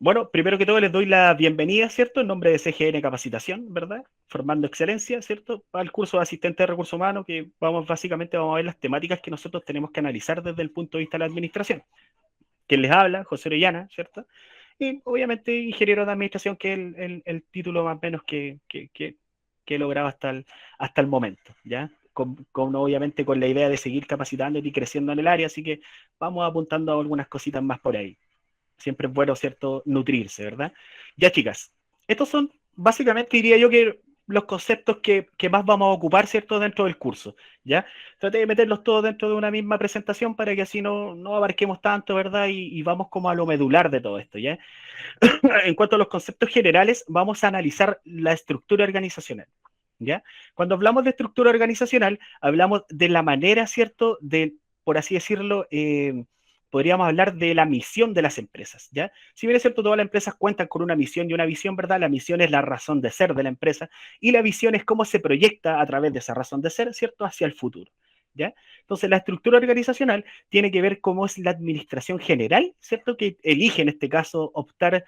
Bueno, primero que todo les doy la bienvenida, ¿cierto? En nombre de CGN Capacitación, ¿verdad? Formando Excelencia, ¿cierto? Al curso de asistente de recursos humanos, que básicamente vamos a ver las temáticas que nosotros tenemos que analizar desde el punto de vista de la administración. Quien les habla, José Orellana, ¿cierto? Y obviamente ingeniero de administración, que es el título más o menos que he logrado hasta el momento, ¿ya? Obviamente con la idea de seguir capacitando y creciendo en el área, así que vamos apuntando a algunas cositas más por ahí. Siempre es bueno, ¿cierto?, nutrirse, ¿verdad? Ya, chicas, estos son básicamente, diría yo, que los conceptos que más vamos a ocupar, ¿cierto?, dentro del curso, ¿ya? Traté de meterlos todos dentro de una misma presentación para que así no abarquemos tanto, ¿verdad? Y vamos como a lo medular de todo esto, ¿ya? En cuanto a los conceptos generales, vamos a analizar la estructura organizacional, ¿ya? Cuando hablamos de estructura organizacional, hablamos de la manera, ¿cierto?, de, por así decirlo, podríamos hablar de la misión de las empresas, ¿ya? Si bien es cierto, todas las empresas cuentan con una misión y una visión, ¿verdad? La misión es la razón de ser de la empresa y la visión es cómo se proyecta a través de esa razón de ser, ¿cierto?, hacia el futuro, ¿ya? Entonces, la estructura organizacional tiene que ver cómo es la administración general, ¿cierto?, que elige en este caso optar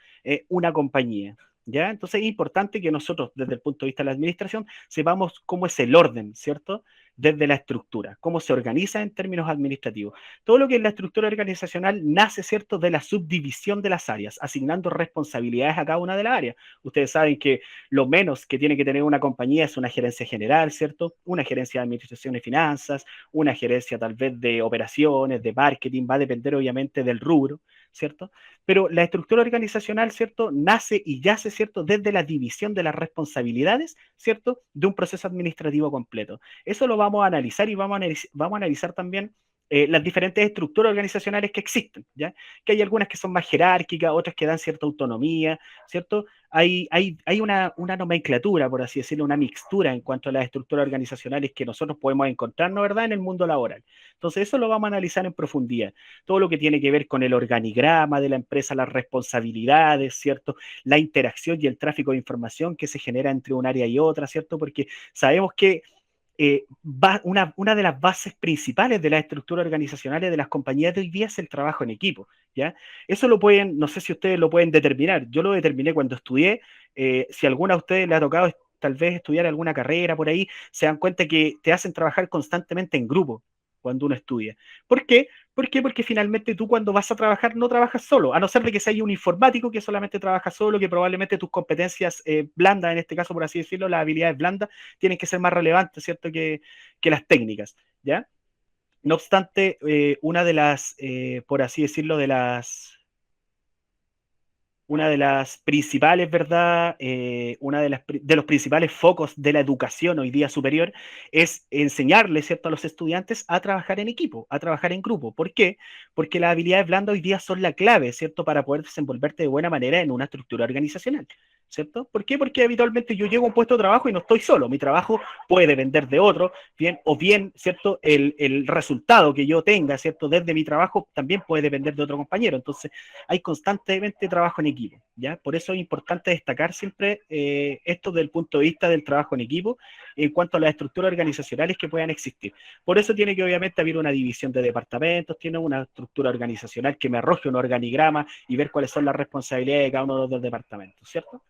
una compañía, ¿ya? Entonces es importante que nosotros, desde el punto de vista de la administración, sepamos cómo es el orden, ¿cierto?, desde la estructura, cómo se organiza en términos administrativos. Todo lo que es la estructura organizacional nace, ¿cierto?, de la subdivisión de las áreas, asignando responsabilidades a cada una de las áreas. Ustedes saben que lo menos que tiene que tener una compañía es una gerencia general, ¿cierto?, una gerencia de administración y finanzas, una gerencia tal vez de operaciones, de marketing, va a depender obviamente del rubro, ¿cierto? Pero la estructura organizacional, ¿cierto?, nace y yace, ¿cierto?, desde la división de las responsabilidades, ¿cierto?, de un proceso administrativo completo. Eso lo vamos a analizar y vamos a analizar también las diferentes estructuras organizacionales que existen, ¿ya? Que hay algunas que son más jerárquicas, otras que dan cierta autonomía, ¿cierto? Hay una nomenclatura, por así decirlo, una mixtura en cuanto a las estructuras organizacionales que nosotros podemos encontrarnos, ¿verdad?, en el mundo laboral. Entonces, eso lo vamos a analizar en profundidad. Todo lo que tiene que ver con el organigrama de la empresa, las responsabilidades, ¿cierto? La interacción y el tráfico de información que se genera entre un área y otra, ¿cierto? Porque sabemos que una de las bases principales de las estructuras organizacionales de las compañías de hoy día es el trabajo en equipo, ¿ya? Eso lo pueden, no sé si ustedes lo pueden determinar, yo lo determiné cuando estudié, si a alguna de ustedes le ha tocado tal vez estudiar alguna carrera por ahí, se dan cuenta que te hacen trabajar constantemente en grupo cuando uno estudia. ¿Por qué? ¿Por qué? Porque finalmente tú cuando vas a trabajar no trabajas solo, a no ser de que sea un informático que solamente trabaja solo, que probablemente tus competencias blandas, en este caso por así decirlo, las habilidades blandas, tienen que ser más relevantes, ¿cierto?, que las técnicas, ¿ya? No obstante, una de las, por así decirlo, una de las principales, ¿verdad? Una de los principales focos de la educación hoy día superior es enseñarle, ¿cierto?, a los estudiantes a trabajar en equipo, a trabajar en grupo. ¿Por qué? Porque las habilidades blandas hoy día son la clave, ¿cierto?, para poder desenvolverte de buena manera en una estructura organizacional, ¿cierto? ¿Por qué? Porque habitualmente yo llego a un puesto de trabajo y no estoy solo. Mi trabajo puede depender de otro, bien, o bien, ¿cierto?, el resultado que yo tenga, ¿cierto?, desde mi trabajo también puede depender de otro compañero. Entonces, hay constantemente trabajo en equipo, ¿ya? Por eso es importante destacar siempre esto desde el punto de vista del trabajo en equipo en cuanto a las estructuras organizacionales que puedan existir. Por eso tiene que obviamente haber una división de departamentos, tiene una estructura organizacional que me arroje un organigrama y ver cuáles son las responsabilidades de cada uno de los departamentos, ¿cierto?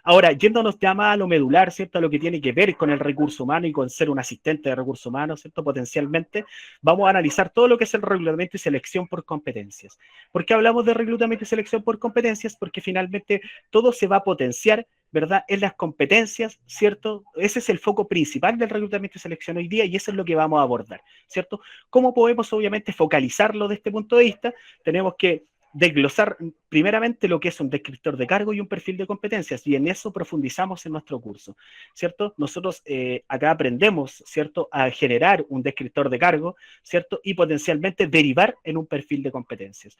Ahora, yéndonos ya más a lo medular, ¿cierto? A lo que tiene que ver con el recurso humano y con ser un asistente de recursos humanos, ¿cierto? Potencialmente, vamos a analizar todo lo que es el reclutamiento y selección por competencias. ¿Por qué hablamos de reclutamiento y selección por competencias? Porque finalmente todo se va a potenciar, ¿verdad?, en las competencias, ¿cierto? Ese es el foco principal del reclutamiento y selección hoy día y eso es lo que vamos a abordar, ¿cierto? ¿Cómo podemos obviamente focalizarlo de este punto de vista? Tenemos que desglosar primeramente lo que es un descriptor de cargo y un perfil de competencias, y en eso profundizamos en nuestro curso, ¿cierto? Nosotros acá aprendemos, ¿cierto?, a generar un descriptor de cargo, ¿cierto?, y potencialmente derivar en un perfil de competencias.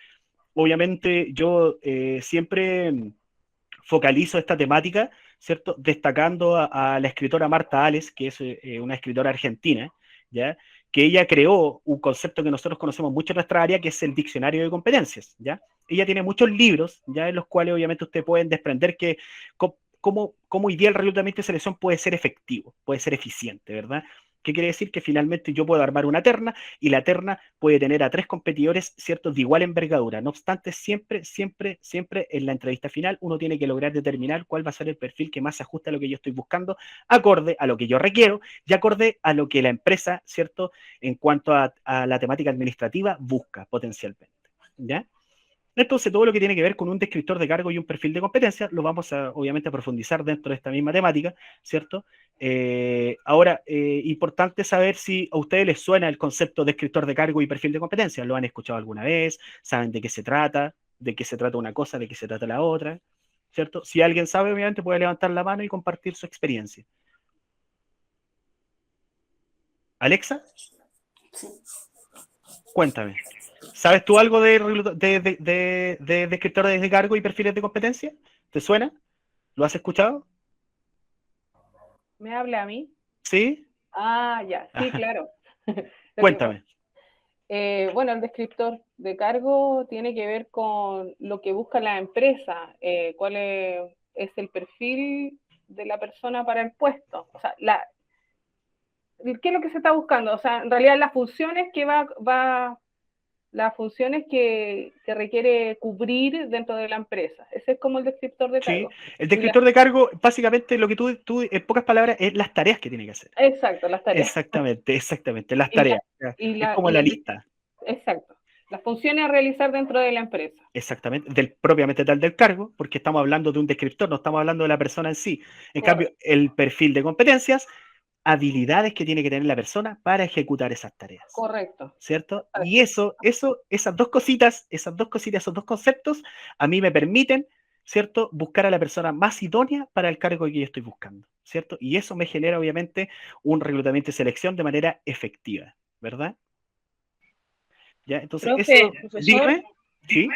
Obviamente yo siempre focalizo esta temática, ¿cierto?, destacando a la escritora Marta Ales, que es una escritora argentina, ¿ya?, que ella creó un concepto que nosotros conocemos mucho en nuestra área, que es el diccionario de competencias, ¿ya? Ella tiene muchos libros, ¿ya?, en los cuales obviamente ustedes pueden desprender que cómo hoy día el reclutamiento de selección puede ser efectivo, puede ser eficiente, ¿verdad? ¿Qué quiere decir? Que finalmente yo puedo armar una terna y la terna puede tener a 3 competidores, ¿cierto?, de igual envergadura. No obstante, siempre, siempre, siempre en la entrevista final uno tiene que lograr determinar cuál va a ser el perfil que más se ajusta a lo que yo estoy buscando, acorde a lo que yo requiero y acorde a lo que la empresa, ¿cierto?, en cuanto a la temática administrativa busca potencialmente. ¿Ya? Entonces, todo lo que tiene que ver con un descriptor de cargo y un perfil de competencia, lo vamos a, obviamente, a profundizar dentro de esta misma temática, ¿cierto? Ahora, importante saber si a ustedes les suena el concepto de descriptor de cargo y perfil de competencia. ¿Lo han escuchado alguna vez? ¿Saben de qué se trata? ¿De qué se trata una cosa? ¿De qué se trata la otra? ¿Cierto? Si alguien sabe, obviamente, puede levantar la mano y compartir su experiencia. Alexa, Sí. cuéntame. ¿Sabes tú algo de descriptores de cargo y perfiles de competencia? ¿Te suena? ¿Lo has escuchado? ¿Me habla a mí? ¿Sí? Ah, ya, sí, Ajá. claro. Cuéntame. Bueno, el descriptor de cargo tiene que ver con lo que busca la empresa, cuál es el perfil de la persona para el puesto. O sea, ¿qué es lo que se está buscando? O sea, en realidad las funciones que las funciones que requiere cubrir dentro de la empresa. Ese es como el descriptor de Sí. cargo. El Y descriptor de cargo, básicamente lo que tú, en pocas palabras, es las tareas que tiene que hacer. exacto, las tareas. Exactamente, exactamente, las Y, la, tareas. y, Es la, como y la los, lista, exacto, las funciones a realizar dentro de la empresa. exactamente, del propiamente tal del cargo, porque estamos hablando de un descriptor, no estamos hablando de la persona en sí. En cambio, Correcto. el perfil de competencias, habilidades que tiene que tener la persona para ejecutar esas tareas. Correcto. ¿Cierto? Y esas dos cositas, esos dos conceptos, a mí me permiten, ¿cierto?, buscar a la persona más idónea para el cargo que yo estoy buscando, ¿cierto? Y eso me genera, obviamente, un reclutamiento y selección de manera efectiva, ¿verdad? ¿Ya? Entonces, Profe, eso, profesor, dígame, ¿sí?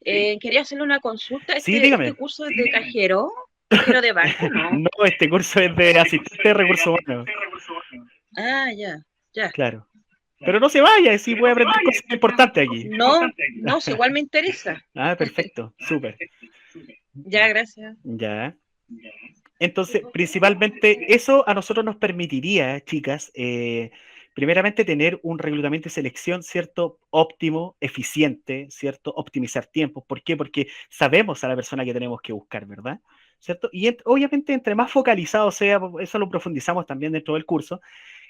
quería hacerle una consulta. Sí, ¿Este dígame. curso es de cajero de banco, no? No, este curso es de asistente de recursos humanos, Ah, ya, ya. claro. Pero no se vaya, sí puede aprender cosas importantes aquí. No, no, si igual me interesa. Ah, perfecto, súper. Ya, gracias. Ya. Entonces, principalmente eso a nosotros nos permitiría, chicas, primeramente tener un reclutamiento y selección, ¿cierto? Óptimo, eficiente, ¿cierto? Optimizar tiempos. ¿Por qué? Porque sabemos a la persona que tenemos que buscar, ¿verdad? ¿Cierto? Y obviamente entre más focalizado sea, eso lo profundizamos también dentro del curso,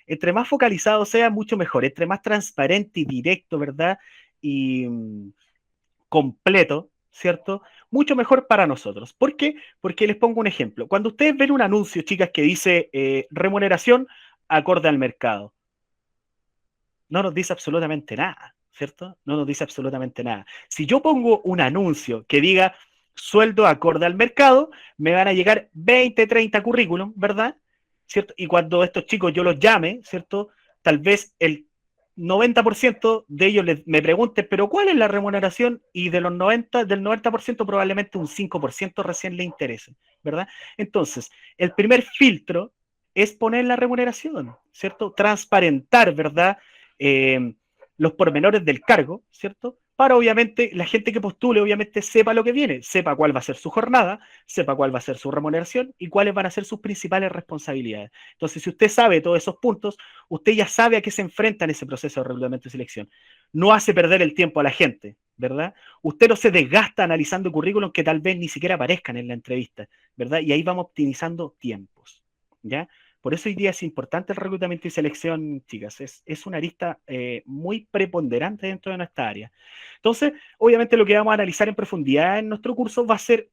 entre más focalizado sea, mucho mejor, entre más transparente y directo, ¿verdad? Y completo, ¿cierto? Mucho mejor para nosotros. ¿Por qué? Porque les pongo un ejemplo. Cuando ustedes ven un anuncio, chicas, que dice remuneración acorde al mercado, no nos dice absolutamente nada, ¿cierto? No nos dice absolutamente nada. Si yo pongo un anuncio que diga sueldo acorde al mercado, me van a llegar 20, 30 currículum, ¿verdad? ¿Cierto? Y cuando estos chicos yo los llame, ¿cierto? Tal vez el 90% de ellos me pregunten, pero ¿cuál es la remuneración? Y de los 90, del 90% probablemente un 5% recién le interese, ¿verdad? Entonces, el primer filtro es poner la remuneración, ¿cierto? Transparentar, ¿verdad? eh, los pormenores del cargo, ¿cierto? Para obviamente la gente que postule, obviamente sepa lo que viene, sepa cuál va a ser su jornada, sepa cuál va a ser su remuneración y cuáles van a ser sus principales responsabilidades. Entonces, si usted sabe todos esos puntos, usted ya sabe a qué se enfrenta en ese proceso de reclutamiento y selección. No hace perder el tiempo a la gente, ¿verdad? Usted no se desgasta analizando currículum que tal vez ni siquiera aparezcan en la entrevista, ¿verdad? Y ahí vamos optimizando tiempos, ¿ya? Por eso hoy día es importante el reclutamiento y selección, chicas. Es una arista muy preponderante dentro de nuestra área. Entonces, obviamente lo que vamos a analizar en profundidad en nuestro curso va a ser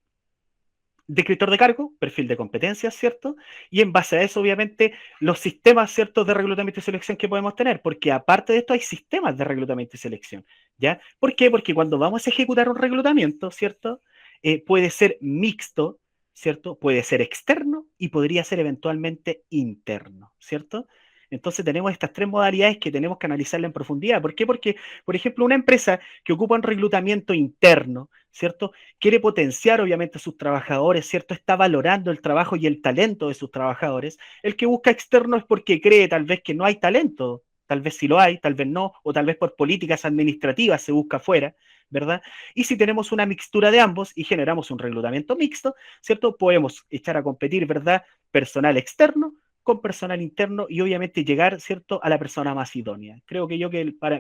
descriptor de cargo, perfil de competencias, ¿cierto? Y en base a eso, obviamente, los sistemas, ¿cierto?, de reclutamiento y selección que podemos tener, porque aparte de esto hay sistemas de reclutamiento y selección, ¿ya? ¿Por qué? Porque cuando vamos a ejecutar un reclutamiento, ¿cierto? Puede ser mixto, ¿cierto? Puede ser externo y podría ser eventualmente interno, ¿cierto? Entonces tenemos estas tres modalidades que tenemos que analizarla en profundidad. ¿Por qué? Porque, por ejemplo, una empresa que ocupa un reclutamiento interno, ¿cierto? Quiere potenciar obviamente a sus trabajadores, ¿cierto? Está valorando el trabajo y el talento de sus trabajadores. El que busca externo es porque cree tal vez que no hay talento, tal vez sí lo hay, tal vez no, o tal vez por políticas administrativas se busca afuera, ¿verdad? Y si tenemos una mixtura de ambos y generamos un reclutamiento mixto, ¿cierto? Podemos echar a competir, ¿verdad? Personal externo con personal interno y obviamente llegar, ¿cierto?, a la persona más idónea. Creo que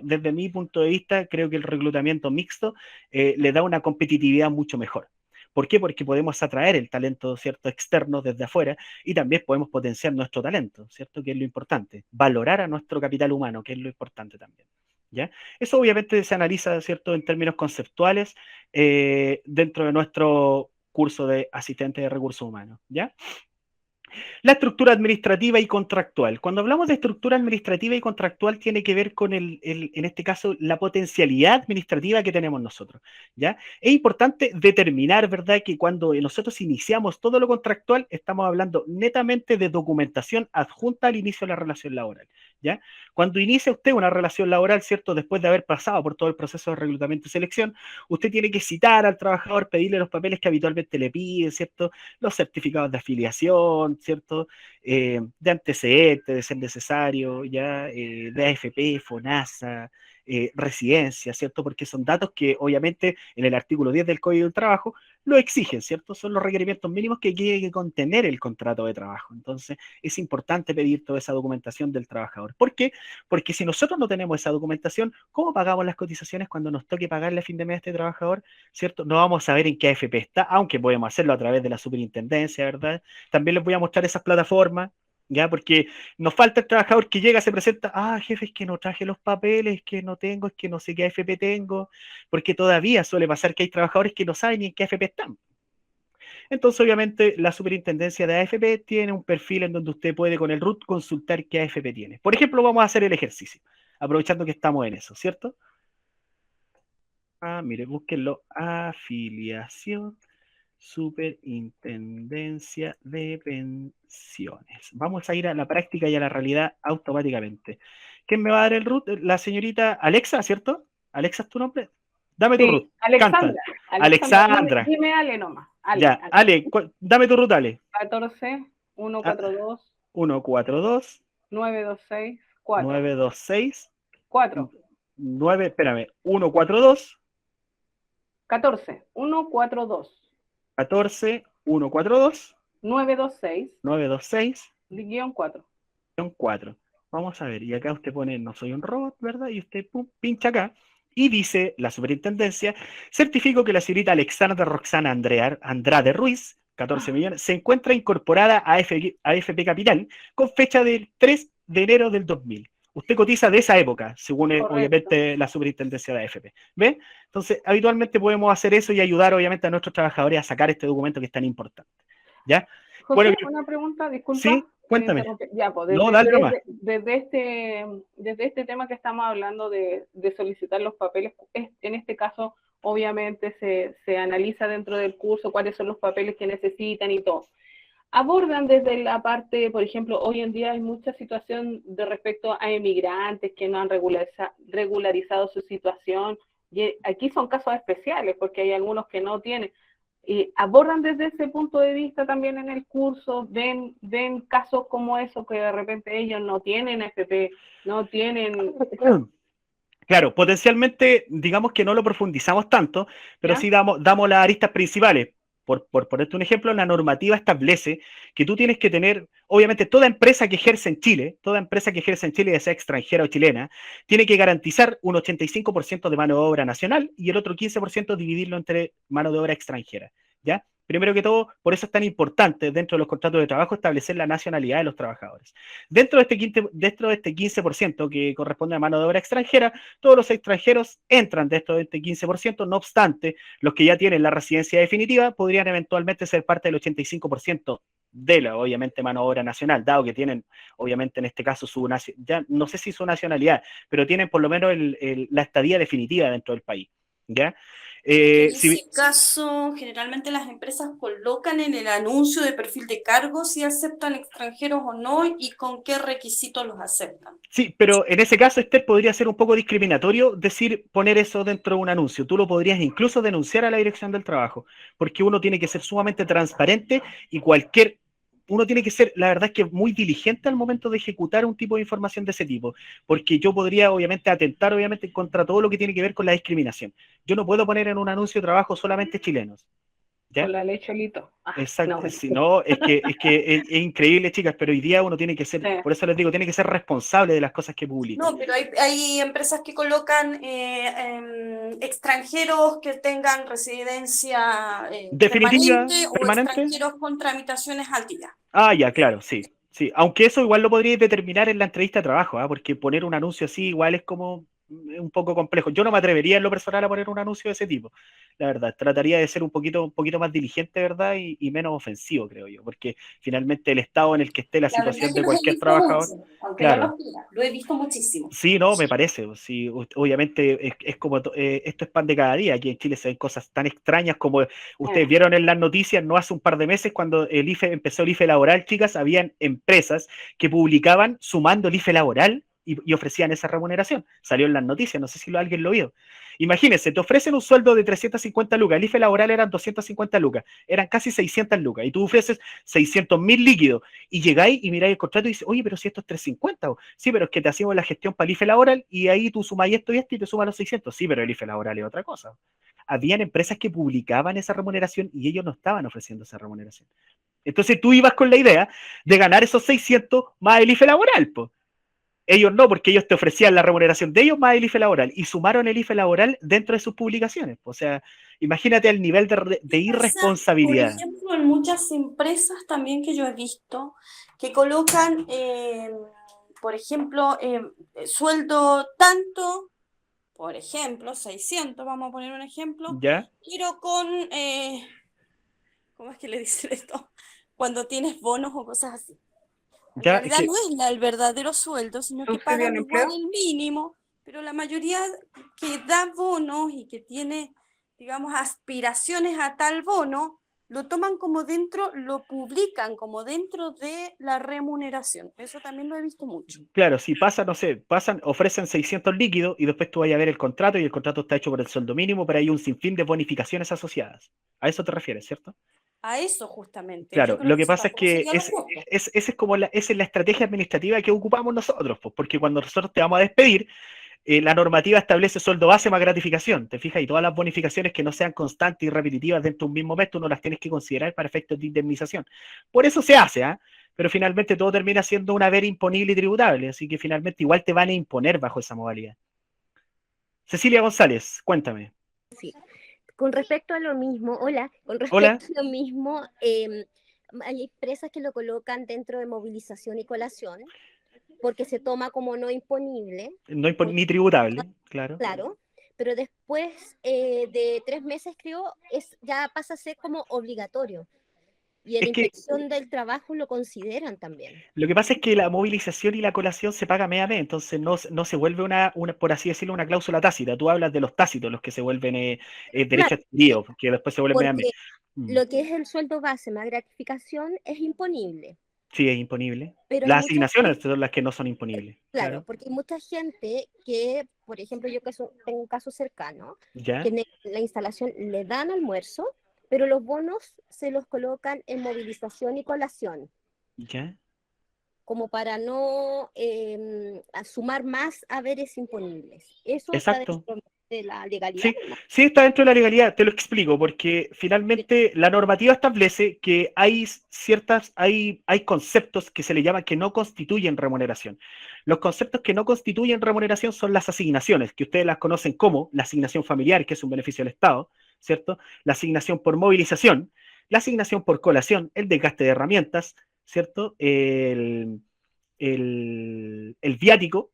desde mi punto de vista, creo que el reclutamiento mixto le da una competitividad mucho mejor. ¿Por qué? Porque podemos atraer el talento, ¿cierto?, externo desde afuera y también podemos potenciar nuestro talento, ¿cierto?, que es lo importante. Valorar a nuestro capital humano, que es lo importante también. ¿Ya? Eso obviamente se analiza, ¿cierto?, en términos conceptuales dentro de nuestro curso de asistente de recursos humanos. ¿Ya? La estructura administrativa y contractual. Cuando hablamos de estructura administrativa y contractual tiene que ver con en este caso, la potencialidad administrativa que tenemos nosotros, ¿ya? Es importante determinar, ¿verdad?, que cuando nosotros iniciamos todo lo contractual, estamos hablando netamente de documentación adjunta al inicio de la relación laboral, ¿ya? Cuando inicia usted una relación laboral, ¿cierto?, después de haber pasado por todo el proceso de reclutamiento y selección, usted tiene que citar al trabajador, pedirle los papeles que habitualmente le piden, ¿cierto?, los certificados de afiliación, ¿cierto?, de antecedentes, de ser necesario, ya, de AFP, FONASA, residencia, ¿cierto? Porque son datos que obviamente en el artículo 10 del Código del Trabajo lo exigen, ¿cierto? Son los requerimientos mínimos que tiene que contener el contrato de trabajo. Entonces es importante pedir toda esa documentación del trabajador. ¿Por qué? Porque si nosotros no tenemos esa documentación, ¿cómo pagamos las cotizaciones cuando nos toque pagarle a fin de mes a este trabajador? ¿Cierto? No vamos a saber en qué AFP está, aunque podemos hacerlo a través de la superintendencia, ¿verdad? También les voy a mostrar esas plataformas, ¿ya? Porque nos falta el trabajador que llega, se presenta, jefe, es que no traje los papeles, es que no tengo, es que no sé qué AFP tengo, porque todavía suele pasar que hay trabajadores que no saben ni en qué AFP están. Entonces, obviamente, la superintendencia de AFP tiene un perfil en donde usted puede con el RUT consultar qué AFP tiene. Por ejemplo, vamos a hacer el ejercicio, aprovechando que estamos en eso, ¿cierto? Mire, búsquenlo, afiliación, superintendencia de pensiones. Vamos a ir a la práctica y a la realidad automáticamente. ¿Quién me va a dar el RUT? La señorita Alexa, ¿cierto? Alexa es tu nombre. Dame tu RUT. Alexandra. Canta. Alexandra. Dime Ale nomás. Ya, Ale, dame tu RUT, Ale. 14 142 142 926 4. 926 4. 9, espérame, 142 14 142 14 142 926 926 guión 4. 4. Vamos a ver, y acá usted pone no soy un robot, ¿verdad? Y usted pincha acá y dice la superintendencia, certifico que la señorita Alexandra Roxana Andrade Ruiz, 14 millones, se encuentra incorporada a AFP Capital con fecha del 3 de enero del 2000. Usted cotiza de esa época, según obviamente la superintendencia de AFP. ¿Ve? Entonces, habitualmente podemos hacer eso y ayudar obviamente a nuestros trabajadores a sacar este documento que es tan importante. ¿Ya? José, bueno, una pregunta, disculpa. Sí, cuéntame. Ya, pues, No, dale nomás. desde este tema que estamos hablando de solicitar los papeles, en este caso, obviamente, se analiza dentro del curso cuáles son los papeles que necesitan y todo. Abordan desde la parte, por ejemplo, hoy en día hay mucha situación de respecto a emigrantes que no han regularizado su situación, y aquí son casos especiales porque hay algunos que no tienen. ¿Abordan desde ese punto de vista también en el curso? ¿Ven casos como esos que de repente ellos no tienen FP, no tienen...? Claro, potencialmente, digamos que no lo profundizamos tanto, pero ¿ya? Sí damos las aristas principales. Por ponerte un ejemplo, la normativa establece que tú tienes que tener, obviamente, toda empresa que ejerce en Chile, ya sea extranjera o chilena, tiene que garantizar un 85% de mano de obra nacional y el otro 15% dividirlo entre mano de obra extranjera, ¿ya? Primero que todo, por eso es tan importante dentro de los contratos de trabajo establecer la nacionalidad de los trabajadores. Dentro de este 15% que corresponde a mano de obra extranjera, todos los extranjeros entran dentro de este 15%, no obstante, los que ya tienen la residencia definitiva podrían eventualmente ser parte del 85% de la, obviamente, mano de obra nacional, dado que tienen, obviamente, en este caso, ya no sé si su nacionalidad, pero tienen por lo menos la estadía definitiva dentro del país, ¿ya? En ese caso, generalmente las empresas colocan en el anuncio de perfil de cargo si aceptan extranjeros o no y con qué requisitos los aceptan. Sí, pero en ese caso, Esther, podría ser un poco discriminatorio poner eso dentro de un anuncio. Tú lo podrías incluso denunciar a la Dirección del Trabajo, porque uno tiene que ser sumamente transparente y uno tiene que ser, la verdad es que muy diligente al momento de ejecutar un tipo de información de ese tipo, porque yo podría obviamente atentar obviamente contra todo lo que tiene que ver con la discriminación. Yo no puedo poner en un anuncio de trabajo solamente chilenos, ¿Ya? Con la ley Cholito. Exacto, No, si no, es increíble, chicas, pero hoy día uno tiene que ser, Sí. por eso les digo, tiene que ser responsable de las cosas que publica. No, pero hay empresas que colocan extranjeros que tengan residencia Definitiva, permanente o permanente. extranjeros con tramitaciones al día. Ah, ya, claro, sí. Sí, aunque eso igual lo podríais determinar en la entrevista de trabajo, ¿ah? Porque poner un anuncio así igual es como un poco complejo. Yo no me atrevería en lo personal a poner un anuncio de ese tipo, la verdad. Trataría de ser un poquito más diligente, ¿verdad? Y menos ofensivo, creo yo, porque finalmente el estado en el que esté la La verdad situación es que de los he cualquier visto trabajador, mucho, aunque no claro. los quiera, lo he visto muchísimo. Sí, no, me parece. Sí, obviamente es como esto es pan de cada día. Aquí en Chile se ven cosas tan extrañas como ustedes vieron en las noticias no hace un par de meses cuando el IFE empezó el IFE laboral, chicas, habían empresas que publicaban sumando el IFE laboral y ofrecían esa remuneración. Salió en las noticias, no sé si alguien lo vio. Imagínense, te ofrecen un sueldo de 350 lucas, el IFE laboral eran 250 lucas, eran casi 600 lucas, y tú ofreces 600.000 líquidos, y llegáis y miráis el contrato y dices, oye, pero si esto es 350, sí, pero es que te hacemos la gestión para el IFE laboral, y ahí tú sumas esto y te sumas los 600, sí, pero el IFE laboral es otra cosa. Habían empresas que publicaban esa remuneración y ellos no estaban ofreciendo esa remuneración. Entonces tú ibas con la idea de ganar esos 600 más el IFE laboral, pues. Ellos no, porque ellos te ofrecían la remuneración de ellos más el IFE laboral y sumaron el IFE laboral dentro de sus publicaciones. O sea, imagínate el nivel de irresponsabilidad. Por ejemplo, en muchas empresas también que yo he visto que colocan, por ejemplo, sueldo tanto, por ejemplo, 600, vamos a poner un ejemplo, ¿Ya? pero con, ¿cómo es que le dicen esto? Cuando tienes bonos o cosas así. En ¿Ya? realidad no es el verdadero sueldo, sino que ¿Subsidio pagan al igual empleo? el mínimo, pero la mayoría que da bonos y que tiene, digamos, aspiraciones a tal bono, lo toman como dentro, lo publican como dentro de la remuneración. Eso también lo he visto mucho. Claro, si pasa, no sé, ofrecen 600 líquidos y después tú vas a ver el contrato y el contrato está hecho por el sueldo mínimo, pero hay un sinfín de bonificaciones asociadas. A eso te refieres, ¿cierto? A eso justamente. Yo Claro, creo lo que que eso pasa es tampoco que sería lo justo. esa es como esa es la estrategia administrativa que ocupamos nosotros, pues, porque cuando nosotros te vamos a despedir, la normativa establece sueldo base más gratificación, ¿te fijas? Y todas las bonificaciones que no sean constantes y repetitivas dentro de un mismo mes, tú no las tienes que considerar para efectos de indemnización. Por eso se hace, ¿ah? Pero finalmente todo termina siendo un haber imponible y tributable, así que finalmente igual te van a imponer bajo esa modalidad. Cecilia González, cuéntame. Sí. Con respecto a lo mismo, hola, con Hola. respecto a lo mismo, hay empresas que lo colocan dentro de movilización y colación porque se toma como no imponible, No ni tributable, claro. claro, pero después de 3 meses creo, ya pasa a ser como obligatorio. Y en la Es que inspección del trabajo lo consideran también. lo que pasa es que la movilización y la colación se paga mes a mes, entonces no se vuelve por así decirlo, una cláusula tácita. Tú hablas de los tácitos, los que se vuelven Claro, derechos adquiridos, que después se vuelven mes a mes. porque lo que es el sueldo base más gratificación es imponible. Sí, es imponible. Pero hay Las mucha asignaciones gente, son las que no son imponibles. claro, Claro. porque hay mucha gente que, por ejemplo, yo tengo un caso cercano, ¿Ya? que en la instalación le dan almuerzo, pero los bonos se los colocan en movilización y colación, ¿Ya? como para no sumar más haberes imponibles. Eso está Exacto. dentro de la legalidad. Sí, sí está dentro de la legalidad, te lo explico, porque finalmente la normativa establece que hay conceptos que se le llaman que no constituyen remuneración. Los conceptos que no constituyen remuneración son las asignaciones, que ustedes las conocen como la asignación familiar, que es un beneficio del Estado, ¿cierto? La asignación por movilización, la asignación por colación, el desgaste de herramientas, ¿cierto? El viático,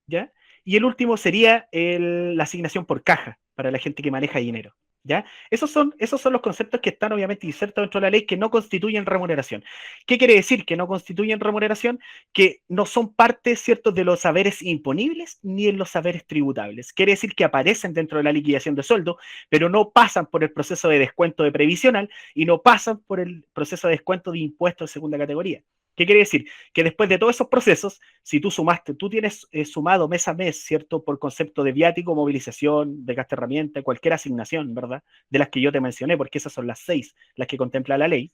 ¿ya? Y el último sería la asignación por caja para la gente que maneja dinero, ¿ya? Esos son los conceptos que están obviamente insertos dentro de la ley que no constituyen remuneración. ¿Qué quiere decir que no constituyen remuneración? Que no son parte, ¿cierto?, de los saberes imponibles ni en los saberes tributables. Quiere decir que aparecen dentro de la liquidación de sueldo, pero no pasan por el proceso de descuento de previsional y no pasan por el proceso de descuento de impuestos de segunda categoría. ¿Qué quiere decir? Que después de todos esos procesos, si tú tienes sumado mes a mes, ¿cierto? Por concepto de viático, movilización, de gasto de herramienta, cualquier asignación, ¿verdad? De las que yo te mencioné, porque esas son las 6 las que contempla la ley.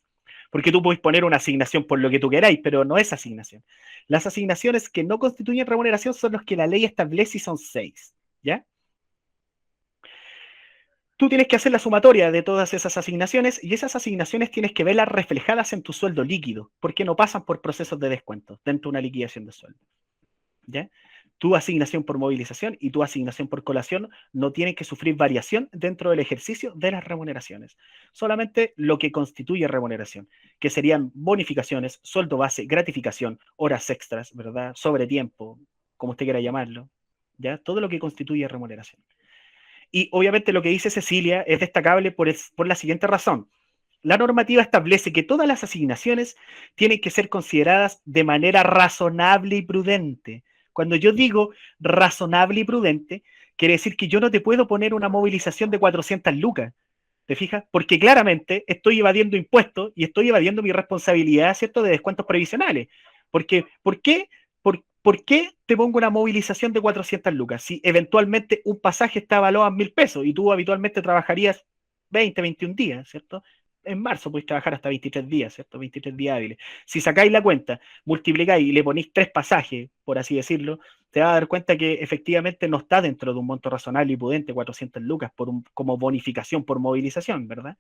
Porque tú puedes poner una asignación por lo que tú queráis, pero no es asignación. Las asignaciones que no constituyen remuneración son las que la ley establece y son 6, ¿ya? tú tienes que hacer la sumatoria de todas esas asignaciones y esas asignaciones tienes que verlas reflejadas en tu sueldo líquido, porque no pasan por procesos de descuento dentro de una liquidación de sueldo. ¿Ya? Tu asignación por movilización y tu asignación por colación no tienen que sufrir variación dentro del ejercicio de las remuneraciones. Solamente lo que constituye remuneración, que serían bonificaciones, sueldo base, gratificación, horas extras, ¿verdad? Sobretiempo, como usted quiera llamarlo, ¿ya? Todo lo que constituye remuneración. Y obviamente lo que dice Cecilia es destacable por la siguiente razón. La normativa establece que todas las asignaciones tienen que ser consideradas de manera razonable y prudente. Cuando yo digo razonable y prudente, quiere decir que yo no te puedo poner una movilización de 400 lucas, ¿te fijas? Porque claramente estoy evadiendo impuestos y estoy evadiendo mi responsabilidad, ¿cierto?, de descuentos previsionales. Porque, ¿por qué te pongo una movilización de 400 lucas? Si eventualmente un pasaje está evaluado a 1.000 pesos y tú habitualmente trabajarías 20, 21 días, ¿cierto? En marzo podéis trabajar hasta 23 días, ¿cierto? 23 días hábiles. Si sacáis la cuenta, multiplicáis y le ponéis 3 pasajes, por así decirlo, te vas a dar cuenta que efectivamente no está dentro de un monto razonable y prudente 400 lucas como bonificación por movilización, ¿verdad?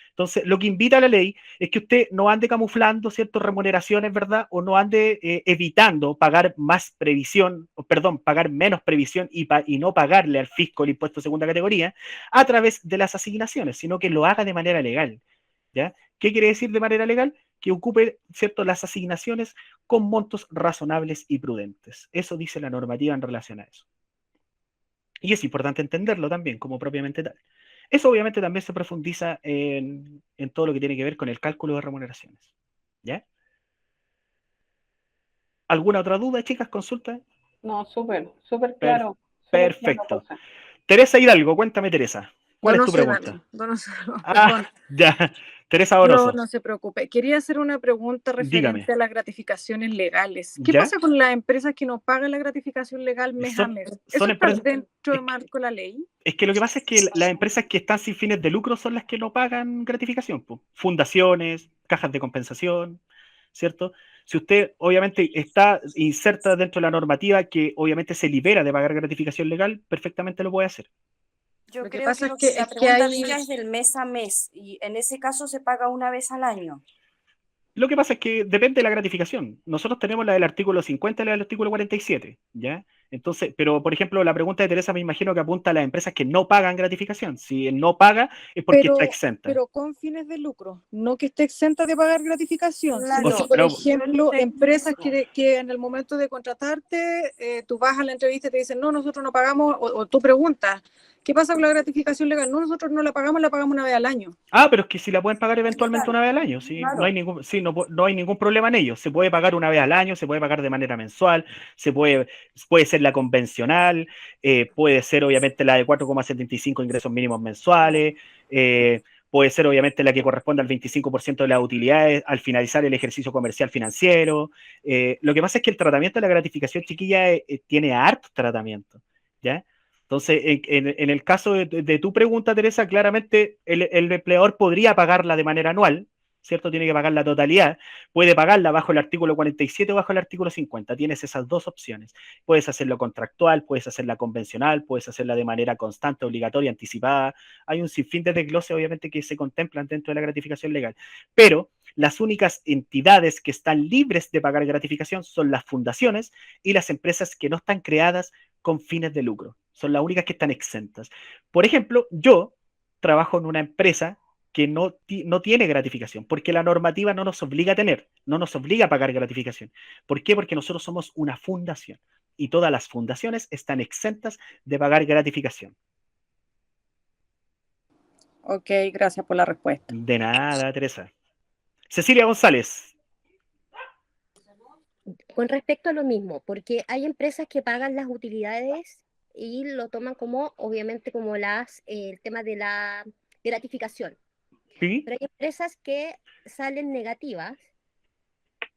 Entonces, lo que invita a la ley es que usted no ande camuflando ciertas remuneraciones, ¿verdad? O no ande evitando pagar más previsión, pagar menos previsión y no pagarle al fisco el impuesto de segunda categoría a través de las asignaciones, sino que lo haga de manera legal, ¿ya? ¿Qué quiere decir de manera legal? Que ocupe, ¿cierto?, las asignaciones con montos razonables y prudentes. Eso dice la normativa en relación a eso. Y es importante entenderlo también como propiamente tal. Eso obviamente también se profundiza en todo lo que tiene que ver con el cálculo de remuneraciones. ¿Ya? ¿Alguna otra duda, chicas? ¿Consulta? No, súper claro. Perfecto. Claro, Teresa Hidalgo, cuéntame, Teresa. ¿Cuál es tu pregunta? Perdón. Ya. Teresa No, Donoso. no se preocupe. Quería hacer una pregunta referente Dígame. a las gratificaciones legales. ¿Qué ¿Ya? pasa con las empresas que no pagan la gratificación legal mes a mes? ¿Eso está dentro de marco de la ley? Es que lo que pasa es que las empresas que están sin fines de lucro son las que no pagan gratificación, pues. Fundaciones, cajas de compensación, ¿cierto? Si usted obviamente está inserta dentro de la normativa que obviamente se libera de pagar gratificación legal, perfectamente lo puede hacer. Yo Lo que creo pasa que es que, la es que pregunta hay... de ella es del mes a mes y en ese caso se paga una vez al año. Lo que pasa es que depende de la gratificación. Nosotros tenemos la del artículo 50 y la del artículo 47, ¿ya? Entonces, pero por ejemplo, la pregunta de Teresa me imagino que apunta a las empresas que no pagan gratificación. Si él no paga es porque está exenta. Pero con fines de lucro, no que esté exenta de pagar gratificación. Claro, Sino que, por ejemplo, empresas que en el momento de contratarte, tú vas a la entrevista y te dicen, no, nosotros no pagamos, o tú preguntas, ¿qué pasa con la gratificación legal? No, nosotros no la pagamos una vez al año. Pero es que si la pueden pagar eventualmente una vez al año, ¿sí? Claro. No hay ningún problema en ello. Se puede pagar una vez al año, se puede pagar de manera mensual, puede ser la convencional, puede ser obviamente la de 4,75 ingresos mínimos mensuales, puede ser obviamente la que corresponde al 25% de las utilidades al finalizar el ejercicio comercial financiero. Lo que pasa es que el tratamiento de la gratificación, chiquilla, tiene harto tratamiento, ¿ya? Entonces, en el caso de tu pregunta, Teresa, claramente el empleador podría pagarla de manera anual, ¿cierto? Tiene que pagar la totalidad. Puede pagarla bajo el artículo 47 o bajo el artículo 50. Tienes esas dos opciones. Puedes hacerlo contractual, puedes hacerla convencional, puedes hacerla de manera constante, obligatoria, anticipada. Hay un sinfín de desgloses, obviamente, que se contemplan dentro de la gratificación legal. Pero las únicas entidades que están libres de pagar gratificación son las fundaciones y las empresas que no están creadas con fines de lucro. Son las únicas que están exentas. Por ejemplo, yo trabajo en una empresa que no tiene gratificación, porque la normativa no nos obliga a tener, no nos obliga a pagar gratificación. ¿Por qué? Porque nosotros somos una fundación y todas las fundaciones están exentas de pagar gratificación. Ok, gracias por la respuesta. De nada, Teresa. Cecilia González. Con respecto a lo mismo, porque hay empresas que pagan las utilidades y lo toman como, obviamente, como el tema de la gratificación. ¿Sí? Pero hay empresas que salen negativas,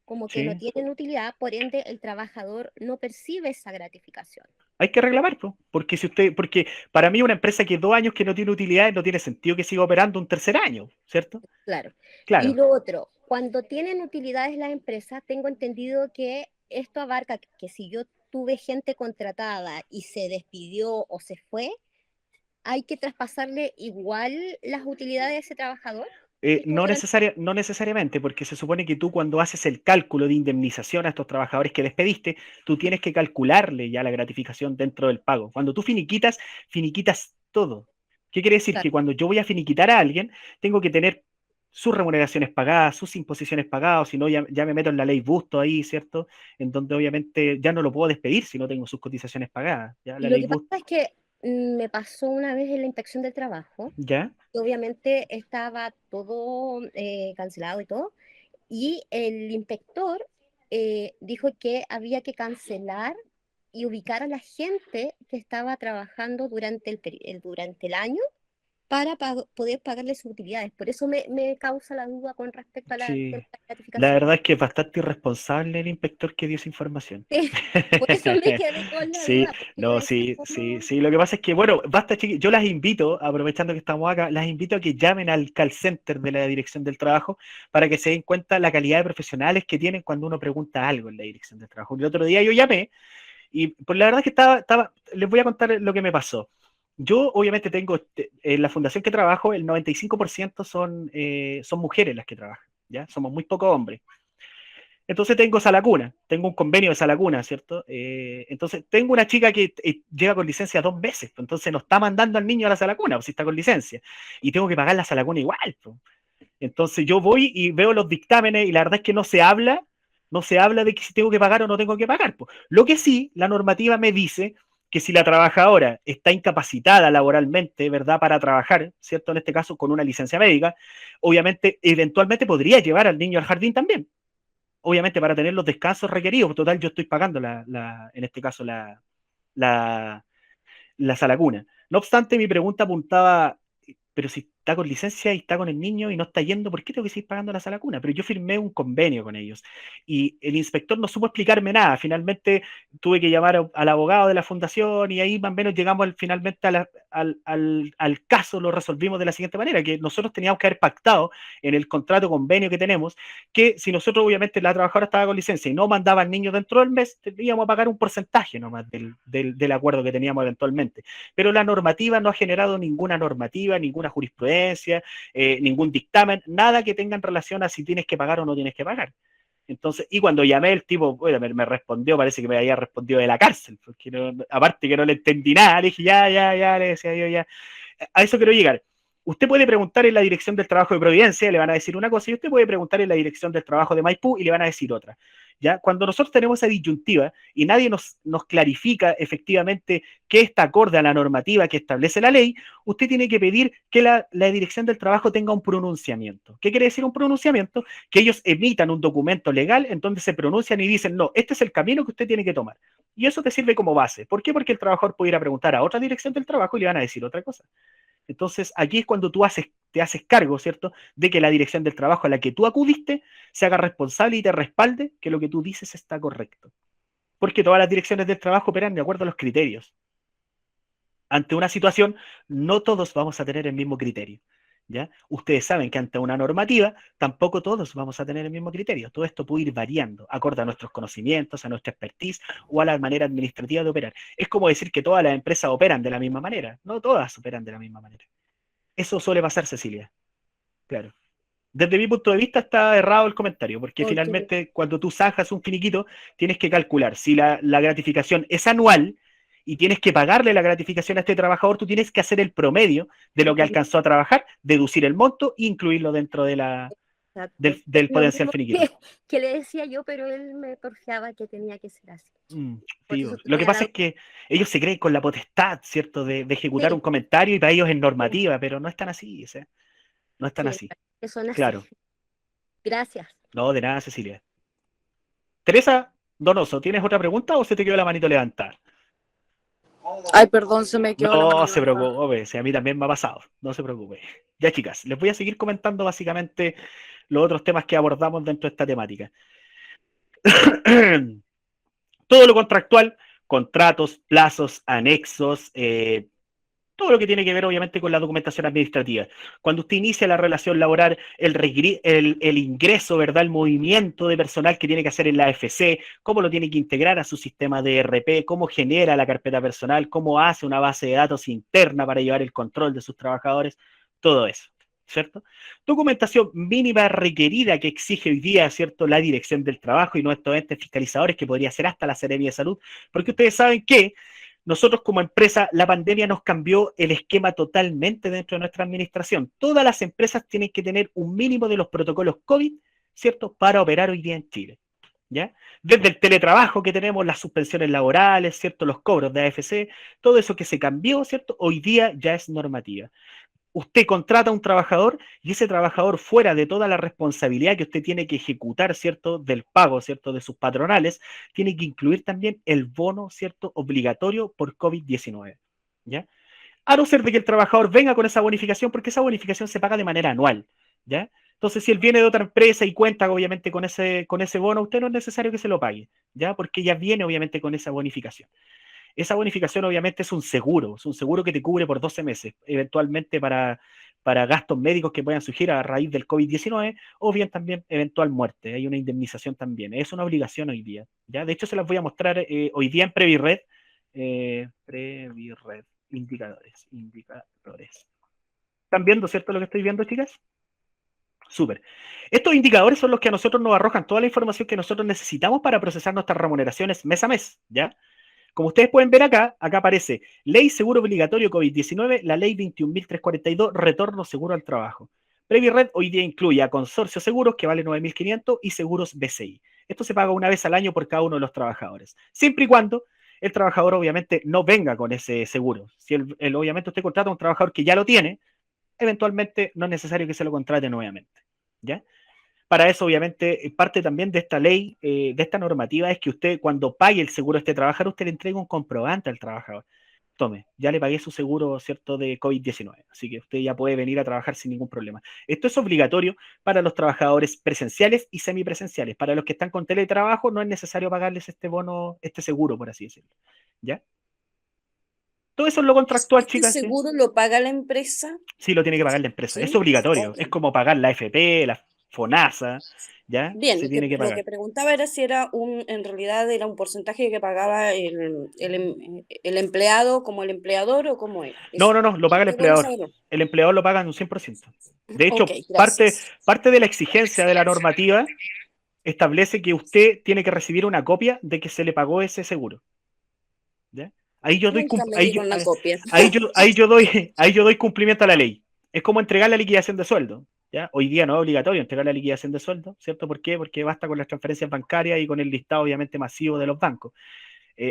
como que no tienen utilidad, por ende el trabajador no percibe esa gratificación. Hay que reclamar, porque para mí una empresa que 2 años que no tiene utilidades no tiene sentido que siga operando un tercer año, ¿cierto? Claro. Claro. Y lo otro, cuando tienen utilidades las empresas, tengo entendido que esto abarca que si yo tuve gente contratada y se despidió o se fue, ¿hay que traspasarle igual las utilidades a ese trabajador? No necesariamente, porque se supone que tú cuando haces el cálculo de indemnización a estos trabajadores que despediste, tú tienes que calcularle ya la gratificación dentro del pago. Cuando tú finiquitas, finiquitas todo. ¿Qué quiere decir? Claro. Que cuando yo voy a finiquitar a alguien, tengo que tener sus remuneraciones pagadas, sus imposiciones pagadas, si no ya me meto en la ley Busto ahí, ¿cierto? En donde obviamente ya no lo puedo despedir si no tengo sus cotizaciones pagadas. ¿Ya? La Lo ley que pasa Busto, es que me pasó una vez en la inspección del trabajo, ¿ya? que obviamente estaba todo cancelado y todo, y el inspector dijo que había que cancelar y ubicar a la gente que estaba trabajando durante durante el año para poder pagarle sus utilidades. Por eso me causa la duda con respecto a la, tema Sí. de la La gratificación. verdad es que es bastante irresponsable el inspector que dio esa información. Por eso me quedé con la Sí, duda, porque yo no, decía, sí, sí, ¿cómo? sí. Lo que pasa es que, bueno, basta, chiquillos. Yo las invito, aprovechando que estamos acá, las invito a que llamen al call center de la Dirección del Trabajo para que se den cuenta la calidad de profesionales que tienen cuando uno pregunta algo en la Dirección del Trabajo. El otro día yo llamé y pues la verdad es que les voy a contar lo que me pasó. Yo obviamente tengo, en la fundación que trabajo, el 95% son mujeres las que trabajan, ¿ya? Somos muy pocos hombres. Entonces tengo esa laguna, tengo un convenio de esa laguna, ¿cierto? Entonces tengo una chica que llega con licencia 2 meses, pues, entonces no está mandando al niño a la salacuna, pues si está con licencia, y tengo que pagar la salacuna igual, pues. Entonces yo voy y veo los dictámenes y la verdad es que no se habla de que si tengo que pagar o no tengo que pagar, pues. Lo que sí, la normativa me dice que si la trabajadora está incapacitada laboralmente, ¿verdad?, para trabajar, ¿cierto? En este caso con una licencia médica, obviamente, eventualmente podría llevar al niño al jardín también, obviamente para tener los descansos requeridos. Total, yo estoy pagando en este caso la, la salacuna. No obstante, mi pregunta apuntaba, pero si está con licencia y está con el niño y no está yendo, ¿por qué tengo que seguir pagando la salacuna? Pero yo firmé un convenio con ellos y el inspector no supo explicarme nada. Finalmente tuve que llamar al abogado de la fundación y ahí más o menos llegamos finalmente al caso, lo resolvimos de la siguiente manera, que nosotros teníamos que haber pactado en el contrato convenio que tenemos, que si nosotros obviamente la trabajadora estaba con licencia y no mandaba al niño dentro del mes, íbamos a pagar un porcentaje nomás del acuerdo que teníamos eventualmente. Pero la normativa no ha generado ninguna normativa, ninguna jurisprudencia, ningún dictamen, nada que tenga en relación a si tienes que pagar o no tienes que pagar. Entonces, y cuando llamé, el tipo, bueno, me respondió, parece que me había respondido de la cárcel, porque aparte que no le entendí nada, le dije, ya, le decía yo, ya. A eso quiero llegar. Usted puede preguntar en la Dirección del Trabajo de Providencia, le van a decir una cosa, y usted puede preguntar en la Dirección del Trabajo de Maipú y le van a decir otra. ¿Ya? Cuando nosotros tenemos esa disyuntiva y nadie nos clarifica efectivamente qué está acorde a la normativa que establece la ley, usted tiene que pedir que la Dirección del Trabajo tenga un pronunciamiento. ¿Qué quiere decir un pronunciamiento? Que ellos emitan un documento legal en donde se pronuncian y dicen, no, este es el camino que usted tiene que tomar. Y eso te sirve como base. ¿Por qué? Porque el trabajador puede ir a preguntar a otra Dirección del Trabajo y le van a decir otra cosa. Entonces, aquí es cuando tú te haces cargo, ¿cierto?, de que la Dirección del Trabajo a la que tú acudiste se haga responsable y te respalde que lo que tú dices está correcto. Porque todas las direcciones del trabajo operan de acuerdo a los criterios. Ante una situación, no todos vamos a tener el mismo criterio, ¿ya? Ustedes saben que ante una normativa, tampoco todos vamos a tener el mismo criterio. Todo esto puede ir variando, acorde a nuestros conocimientos, a nuestra expertise o a la manera administrativa de operar. Es como decir que todas las empresas operan de la misma manera. No todas operan de la misma manera. Eso suele pasar, Cecilia. Claro. Desde mi punto de vista está errado el comentario, porque Porque finalmente cuando tú zanjas un finiquito, tienes que calcular si la gratificación es anual y tienes que pagarle la gratificación a este trabajador, tú tienes que hacer el promedio de lo que alcanzó a trabajar, deducir el monto e incluirlo dentro exacto, es del lo potencial mismo finiquito. que le decía yo, pero él me porfiaba que tenía que ser así. Por Sí, eso lo que tenía pasa la es que ellos se creen con la potestad, ¿cierto?, de ejecutar un sí, comentario y para ellos es sí, normativa, pero no están así, ¿sí? No están sí, así. que son así. Claro. Gracias. No, de nada, Cecilia. Teresa Donoso, ¿tienes otra pregunta o se te quedó la manito levantada? Ay, perdón, se me quedó la mano No se levantada. preocupe, si a mí también me ha pasado, no se preocupe. Ya, chicas, les voy a seguir comentando básicamente los otros temas que abordamos dentro de esta temática. Todo lo contractual, contratos, plazos, anexos, Todo lo que tiene que ver, obviamente, con la documentación administrativa. Cuando usted inicia la relación laboral, el ingreso, ¿verdad? El movimiento de personal que tiene que hacer en la AFC, cómo lo tiene que integrar a su sistema de ERP, cómo genera la carpeta personal, cómo hace una base de datos interna para llevar el control de sus trabajadores, todo eso, ¿cierto? Documentación mínima requerida que exige hoy día, ¿cierto? La Dirección del Trabajo y nuestros entes fiscalizadores, que podría ser hasta la Seremia de Salud, porque ustedes saben que nosotros como empresa, la pandemia nos cambió el esquema totalmente dentro de nuestra administración. Todas las empresas tienen que tener un mínimo de los protocolos COVID, ¿cierto?, para operar hoy día en Chile, ¿ya? Desde el teletrabajo que tenemos, las suspensiones laborales, ¿cierto?, los cobros de AFC, todo eso que se cambió, ¿cierto?, hoy día ya es normativa. Usted contrata a un trabajador y ese trabajador, fuera de toda la responsabilidad que usted tiene que ejecutar, ¿cierto?, del pago, ¿cierto?, de sus patronales, tiene que incluir también el bono, ¿cierto?, obligatorio por COVID-19, ¿ya? A no ser de que el trabajador venga con esa bonificación, porque esa bonificación se paga de manera anual, ¿ya? Entonces, si él viene de otra empresa y cuenta, obviamente, con ese bono, usted no es necesario que se lo pague, ¿ya? Porque ya viene, obviamente, con esa bonificación. Esa bonificación obviamente es un seguro que te cubre por 12 meses, eventualmente para gastos médicos que puedan surgir a raíz del COVID-19 o bien también eventual muerte. Hay una indemnización también. Es una obligación hoy día, ¿ya? De hecho, se las voy a mostrar hoy día en Previred. Previred, indicadores. ¿Están viendo, cierto, lo que estoy viendo, chicas? Súper. Estos indicadores son los que a nosotros nos arrojan toda la información que nosotros necesitamos para procesar nuestras remuneraciones mes a mes, ¿ya? Como ustedes pueden ver acá, aparece Ley Seguro Obligatorio COVID-19, la Ley 21.342, Retorno Seguro al Trabajo. Previred hoy día incluye a Consorcio Seguros, que vale 9.500, y Seguros BCI. Esto se paga una vez al año por cada uno de los trabajadores, siempre y cuando el trabajador obviamente no venga con ese seguro. Si obviamente usted contrata a un trabajador que ya lo tiene, eventualmente no es necesario que se lo contrate nuevamente, ¿ya? Para eso, obviamente, parte también de esta ley, de esta normativa, es que usted, cuando pague el seguro a este trabajador, usted le entrega un comprobante al trabajador. Tome, ya le pagué su seguro, ¿cierto?, de COVID-19. Así que usted ya puede venir a trabajar sin ningún problema. Esto es obligatorio para los trabajadores presenciales y semipresenciales. Para los que están con teletrabajo, no es necesario pagarles este bono, este seguro, por así decirlo, ¿ya? Todo eso es lo contractual, ¿Este chicas. seguro lo paga la empresa? Sí, lo tiene que pagar la empresa. ¿Sí? Es obligatorio. Ok. Es como pagar la FP, la FONASA, ¿ya? Bien, Se tiene que lo pagar. que preguntaba era si era en realidad era un porcentaje que pagaba el empleado como el empleador o cómo era. No, Eso. lo paga el Qué bueno empleador. saberlo. El empleador lo paga en un 100%. De Ok, hecho, gracias. parte de la exigencia de la normativa establece que usted tiene que recibir una copia de que se le pagó ese seguro, ¿ya? Ahí yo doy, Nunca me dieron una copia. ahí yo doy cumplimiento a la ley. Es como entregar la liquidación de sueldo, ¿ya? Hoy día no es obligatorio entregar la liquidación de sueldo, ¿cierto? ¿Por qué? Porque basta con las transferencias bancarias y con el listado obviamente masivo de los bancos.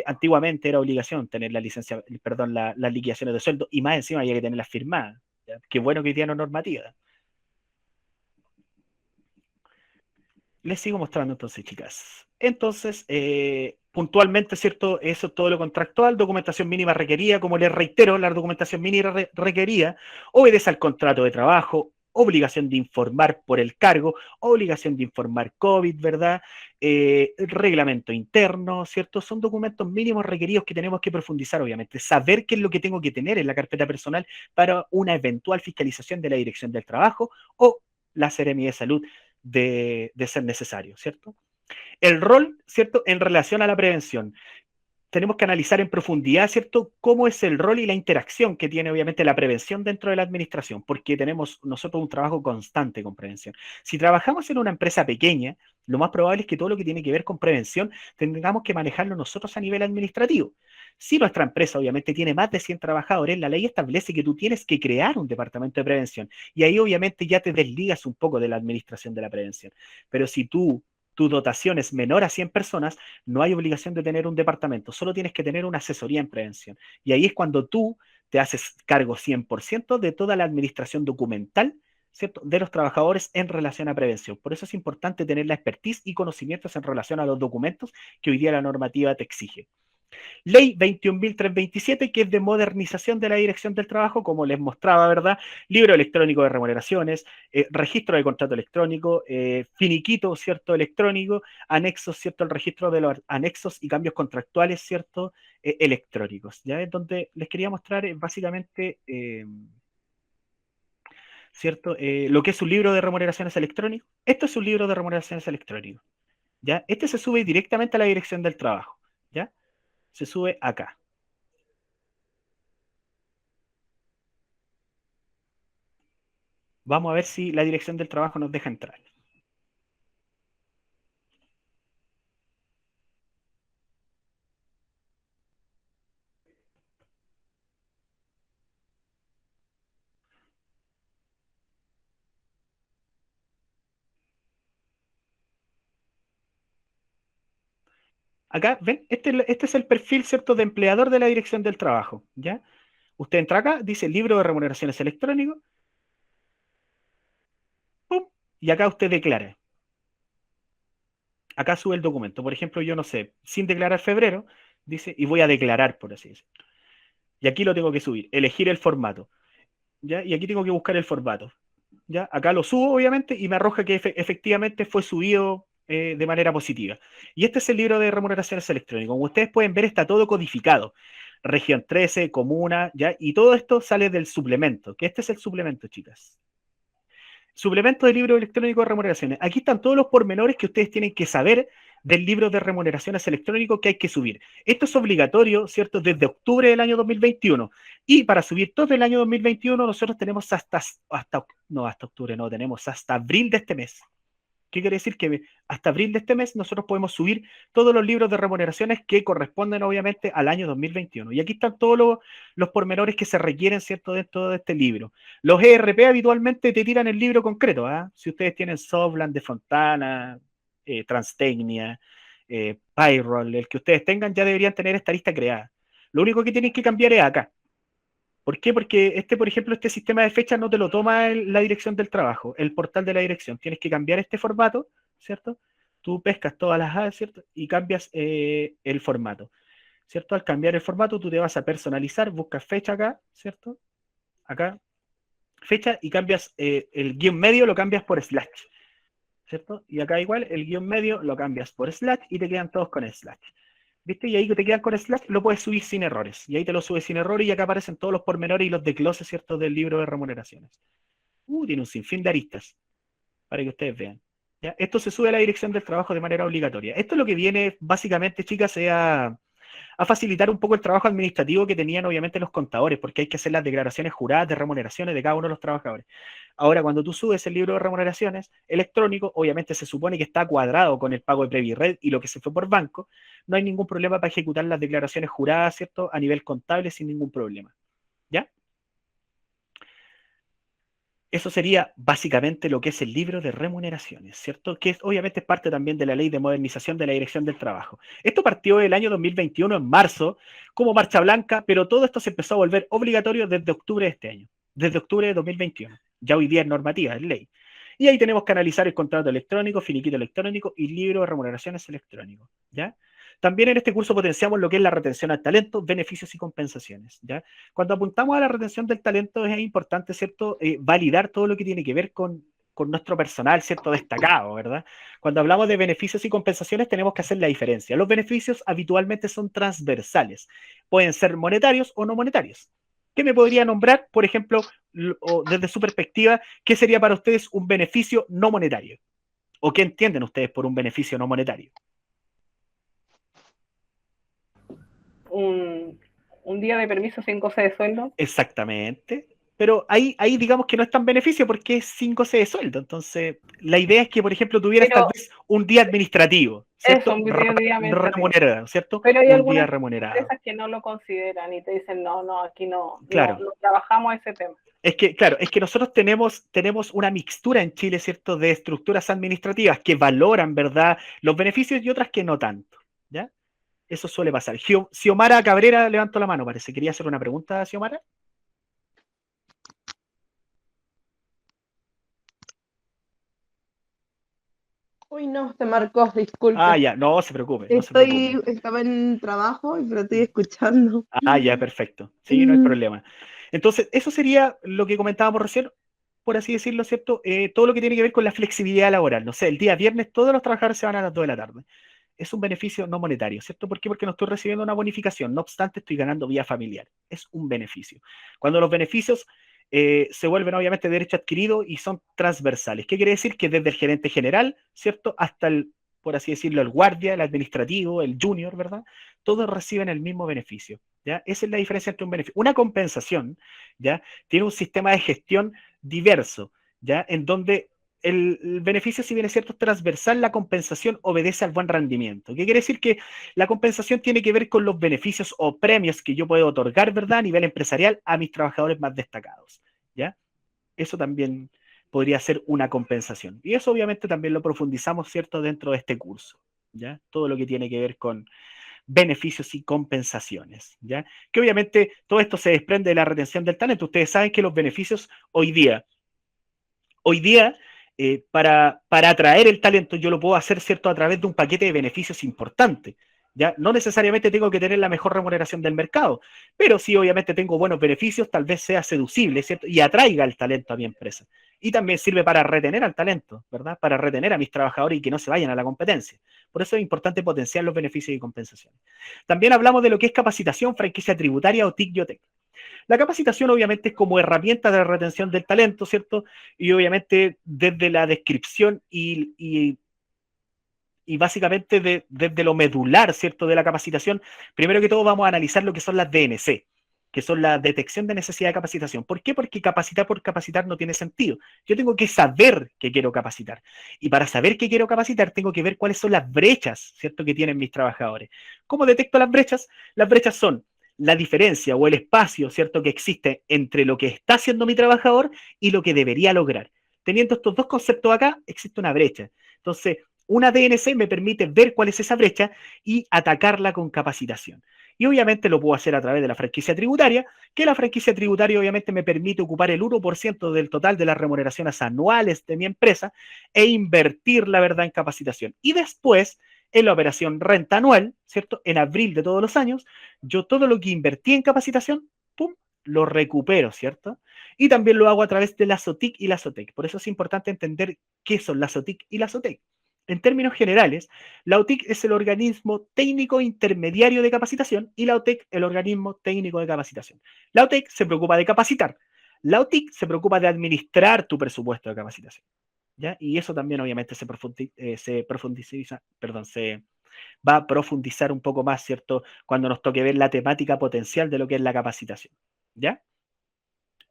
Antiguamente era obligación tener la licencia, perdón, las liquidaciones de sueldo, y más encima había que tenerlas firmadas, ¿ya? Qué bueno que hoy día no es normativa. Les sigo mostrando entonces, chicas. Entonces, puntualmente, ¿cierto? Eso es todo lo contractual, documentación mínima requerida. Como les reitero, la documentación mínima requerida obedece al contrato de trabajo, obligación de informar por el cargo, obligación de informar COVID, ¿verdad? Reglamento interno, ¿cierto? Son documentos mínimos requeridos que tenemos que profundizar, obviamente. Saber qué es lo que tengo que tener en la carpeta personal para una eventual fiscalización de la Dirección del Trabajo o la Seremia de Salud de ser necesario, ¿cierto? El rol, ¿cierto?, en relación a la prevención. Tenemos que analizar en profundidad, ¿cierto?, cómo es el rol y la interacción que tiene obviamente la prevención dentro de la administración, porque tenemos nosotros un trabajo constante con prevención. Si trabajamos en una empresa pequeña, lo más probable es que todo lo que tiene que ver con prevención tengamos que manejarlo nosotros a nivel administrativo. Si nuestra empresa obviamente tiene más de 100 trabajadores, la ley establece que tú tienes que crear un departamento de prevención y ahí obviamente ya te desligas un poco de la administración de la prevención. Pero si tu dotación es menor a 100 personas, no hay obligación de tener un departamento, solo tienes que tener una asesoría en prevención. Y ahí es cuando tú te haces cargo 100% de toda la administración documental, ¿cierto?, de los trabajadores en relación a prevención. Por eso es importante tener la expertise y conocimientos en relación a los documentos que hoy día la normativa te exige. Ley 21.327, que es de modernización de la Dirección del Trabajo, como les mostraba, ¿verdad? Libro electrónico de remuneraciones, registro de contrato electrónico, finiquito, ¿cierto? Electrónico, anexos, ¿cierto? El registro de los anexos y cambios contractuales, ¿cierto? Electrónicos, ¿ya? Es donde les quería mostrar básicamente, ¿cierto? Lo que es un libro de remuneraciones electrónico. Esto es un libro de remuneraciones electrónico, ¿ya? Este se sube directamente a la Dirección del Trabajo, ¿ya? Se sube acá. Vamos a ver si la Dirección del Trabajo nos deja entrar. Acá, ¿ven? Este es el perfil, ¿cierto?, de empleador de la Dirección del Trabajo, ¿ya? Usted entra acá, dice libro de remuneraciones electrónico, ¡pum! Y acá usted declara. Acá sube el documento. Por ejemplo, yo no sé, sin declarar febrero, dice, y voy a declarar, por así decirlo. Y aquí lo tengo que subir, elegir el formato, ¿ya? Y aquí tengo que buscar el formato, ¿ya? Acá lo subo, obviamente, y me arroja que efectivamente fue subido de manera positiva. Y este es el libro de remuneraciones electrónicas. Como ustedes pueden ver, está todo codificado. Región 13, comuna, ¿ya? Y todo esto sale del suplemento, que este es el suplemento, chicas. Suplemento del libro electrónico de remuneraciones. Aquí están todos los pormenores que ustedes tienen que saber del libro de remuneraciones electrónico que hay que subir. Esto es obligatorio, ¿cierto? Desde octubre del año 2021. Y para subir todo el año 2021, nosotros tenemos hasta octubre, no, tenemos hasta abril de este mes. ¿Qué quiere decir? Que hasta abril de este mes nosotros podemos subir todos los libros de remuneraciones que corresponden obviamente al año 2021. Y aquí están todos los pormenores que se requieren, ¿cierto?, dentro de este libro. Los ERP habitualmente te tiran el libro concreto, ¿ah? Si ustedes tienen Softland, de Fontana, Transtecnia, Payroll, el que ustedes tengan, ya deberían tener esta lista creada. Lo único que tienen que cambiar es acá. ¿Por qué? Porque por ejemplo, este sistema de fechas no te lo toma la Dirección del Trabajo, el portal de la dirección. Tienes que cambiar este formato, ¿cierto? Tú pescas todas las A, ¿cierto? Y cambias el formato, ¿cierto? Al cambiar el formato, tú te vas a personalizar, buscas fecha acá, ¿cierto? Acá, fecha, y cambias el guión medio, lo cambias por slash, ¿cierto? Y acá igual, el guión medio lo cambias por slash y te quedan todos con slash. ¿Viste? Y ahí que te quedan con slash, lo puedes subir sin errores. Y ahí te lo subes sin errores y acá aparecen todos los pormenores y los desgloses, ¿cierto?, del libro de remuneraciones. Tiene un sinfín de aristas para que ustedes vean. ¿Ya? Esto se sube a la Dirección del Trabajo de manera obligatoria. Esto es lo que viene, básicamente, chicas, a facilitar un poco el trabajo administrativo que tenían, obviamente, los contadores, porque hay que hacer las declaraciones juradas de remuneraciones de cada uno de los trabajadores. Ahora, cuando tú subes el libro de remuneraciones electrónico, obviamente se supone que está cuadrado con el pago de Previred y lo que se fue por banco, no hay ningún problema para ejecutar las declaraciones juradas, ¿cierto?, a nivel contable sin ningún problema. ¿Ya? Eso sería básicamente lo que es el libro de remuneraciones, ¿cierto? Que obviamente es parte también de la ley de modernización de la Dirección del Trabajo. Esto partió el año 2021, en marzo, como marcha blanca, pero todo esto se empezó a volver obligatorio desde octubre de este año, desde octubre de 2021. Ya hoy día es normativa, es ley. Y ahí tenemos que analizar el contrato electrónico, finiquito electrónico y libro de remuneraciones electrónico, ¿ya? También en este curso potenciamos lo que es la retención al talento, beneficios y compensaciones, ¿ya? Cuando apuntamos a la retención del talento es importante, ¿cierto?, validar todo lo que tiene que ver con nuestro personal, ¿cierto?, destacado, ¿verdad? Cuando hablamos de beneficios y compensaciones tenemos que hacer la diferencia. Los beneficios habitualmente son transversales. Pueden ser monetarios o no monetarios. ¿Qué me podría nombrar, por ejemplo, o desde su perspectiva, qué sería para ustedes un beneficio no monetario? ¿O qué entienden ustedes por un beneficio no monetario? Un día de permiso sin goce de sueldo. Exactamente. Pero ahí digamos que no es tan beneficio porque es sin goce de sueldo. Entonces, la idea es que, por ejemplo, tuvieras tal vez un día administrativo, ¿cierto? Eso, un día administrativo. Remunerado, ¿cierto? Pero hay un día remunerado. empresas que no lo consideran y te dicen, no, aquí no, claro. no trabajamos ese tema. Es que, claro, es que nosotros tenemos una mixtura en Chile, ¿cierto?, de estructuras administrativas que valoran, ¿verdad?, los beneficios y otras que no tanto, ¿ya? Eso suele pasar. Xiomara Cabrera levantó la mano, parece. ¿Quería hacer una pregunta, Xiomara? Uy, no, se marcó, Ah, disculpe. ya, no se preocupe, no se preocupe. Estaba en trabajo, pero estoy escuchando. Ah, ya, perfecto. Sí, no hay problema. Entonces, eso sería lo que comentábamos recién, por así decirlo, ¿cierto? Todo lo que tiene que ver con la flexibilidad laboral. No sé, el día viernes todos los trabajadores se van a las 2 de la tarde. Es un beneficio no monetario, ¿cierto? ¿Por qué? Porque no estoy recibiendo una bonificación, no obstante estoy ganando vía familiar. Es un beneficio. Cuando los beneficios se vuelven obviamente derecho adquirido y son transversales. ¿Qué quiere decir? Que desde el gerente general, ¿cierto? Hasta el, por así decirlo, el guardia, el administrativo, el junior, ¿verdad? Todos reciben el mismo beneficio, ¿ya? Esa es la diferencia entre un beneficio. Una compensación, ¿ya? Tiene un sistema de gestión diverso, ¿ya? En donde el beneficio, si bien es cierto, es transversal, la compensación obedece al buen rendimiento. ¿Qué quiere decir? Que la compensación tiene que ver con los beneficios o premios que yo puedo otorgar, ¿verdad? A nivel empresarial a mis trabajadores más destacados, ¿ya? Eso también podría ser una compensación. Y eso obviamente también lo profundizamos, ¿cierto?, dentro de este curso, ¿ya? Todo lo que tiene que ver con beneficios y compensaciones, ¿ya? Que obviamente todo esto se desprende de la retención del talento. Ustedes saben que los beneficios hoy día para atraer el talento yo lo puedo hacer, ¿cierto?, a través de un paquete de beneficios importante. ¿Ya? No necesariamente tengo que tener la mejor remuneración del mercado, pero sí obviamente tengo buenos beneficios, tal vez sea seducible, ¿cierto? Y atraiga el talento a mi empresa. Y también sirve para retener al talento, ¿verdad? Para retener a mis trabajadores y que no se vayan a la competencia. Por eso es importante potenciar los beneficios y compensaciones. También hablamos de lo que es capacitación, franquicia tributaria o TIC y OTEC. La capacitación obviamente es como herramienta de retención del talento, ¿cierto? Y obviamente desde la descripción y básicamente desde lo medular, ¿cierto?, de la capacitación, primero que todo vamos a analizar lo que son las DNC, que son la detección de necesidad de capacitación. ¿Por qué? Porque capacitar por capacitar no tiene sentido. Yo tengo que saber que quiero capacitar. Y para saber que quiero capacitar, tengo que ver cuáles son las brechas, ¿cierto?, que tienen mis trabajadores. ¿Cómo detecto las brechas? Las brechas son la diferencia o el espacio, ¿cierto?, que existe entre lo que está haciendo mi trabajador y lo que debería lograr. Teniendo estos dos conceptos acá, existe una brecha. Entonces, una DNC me permite ver cuál es esa brecha y atacarla con capacitación. Y obviamente lo puedo hacer a través de la franquicia tributaria, que la franquicia tributaria obviamente me permite ocupar el 1% del total de las remuneraciones anuales de mi empresa e invertir la verdad en capacitación. Y después, en la operación renta anual, ¿cierto? En abril de todos los años, yo todo lo que invertí en capacitación, ¡pum!, lo recupero, ¿cierto? Y también lo hago a través de la SOTIC y la SOTEC. Por eso es importante entender qué son la SOTIC y la SOTEC. En términos generales, la OTIC es el organismo técnico intermediario de capacitación y la OTEC el organismo técnico de capacitación. La OTEC se preocupa de capacitar, la OTIC se preocupa de administrar tu presupuesto de capacitación, ¿ya? Y eso también obviamente se va a profundizar un poco más, ¿cierto?, cuando nos toque ver la temática potencial de lo que es la capacitación, ¿ya?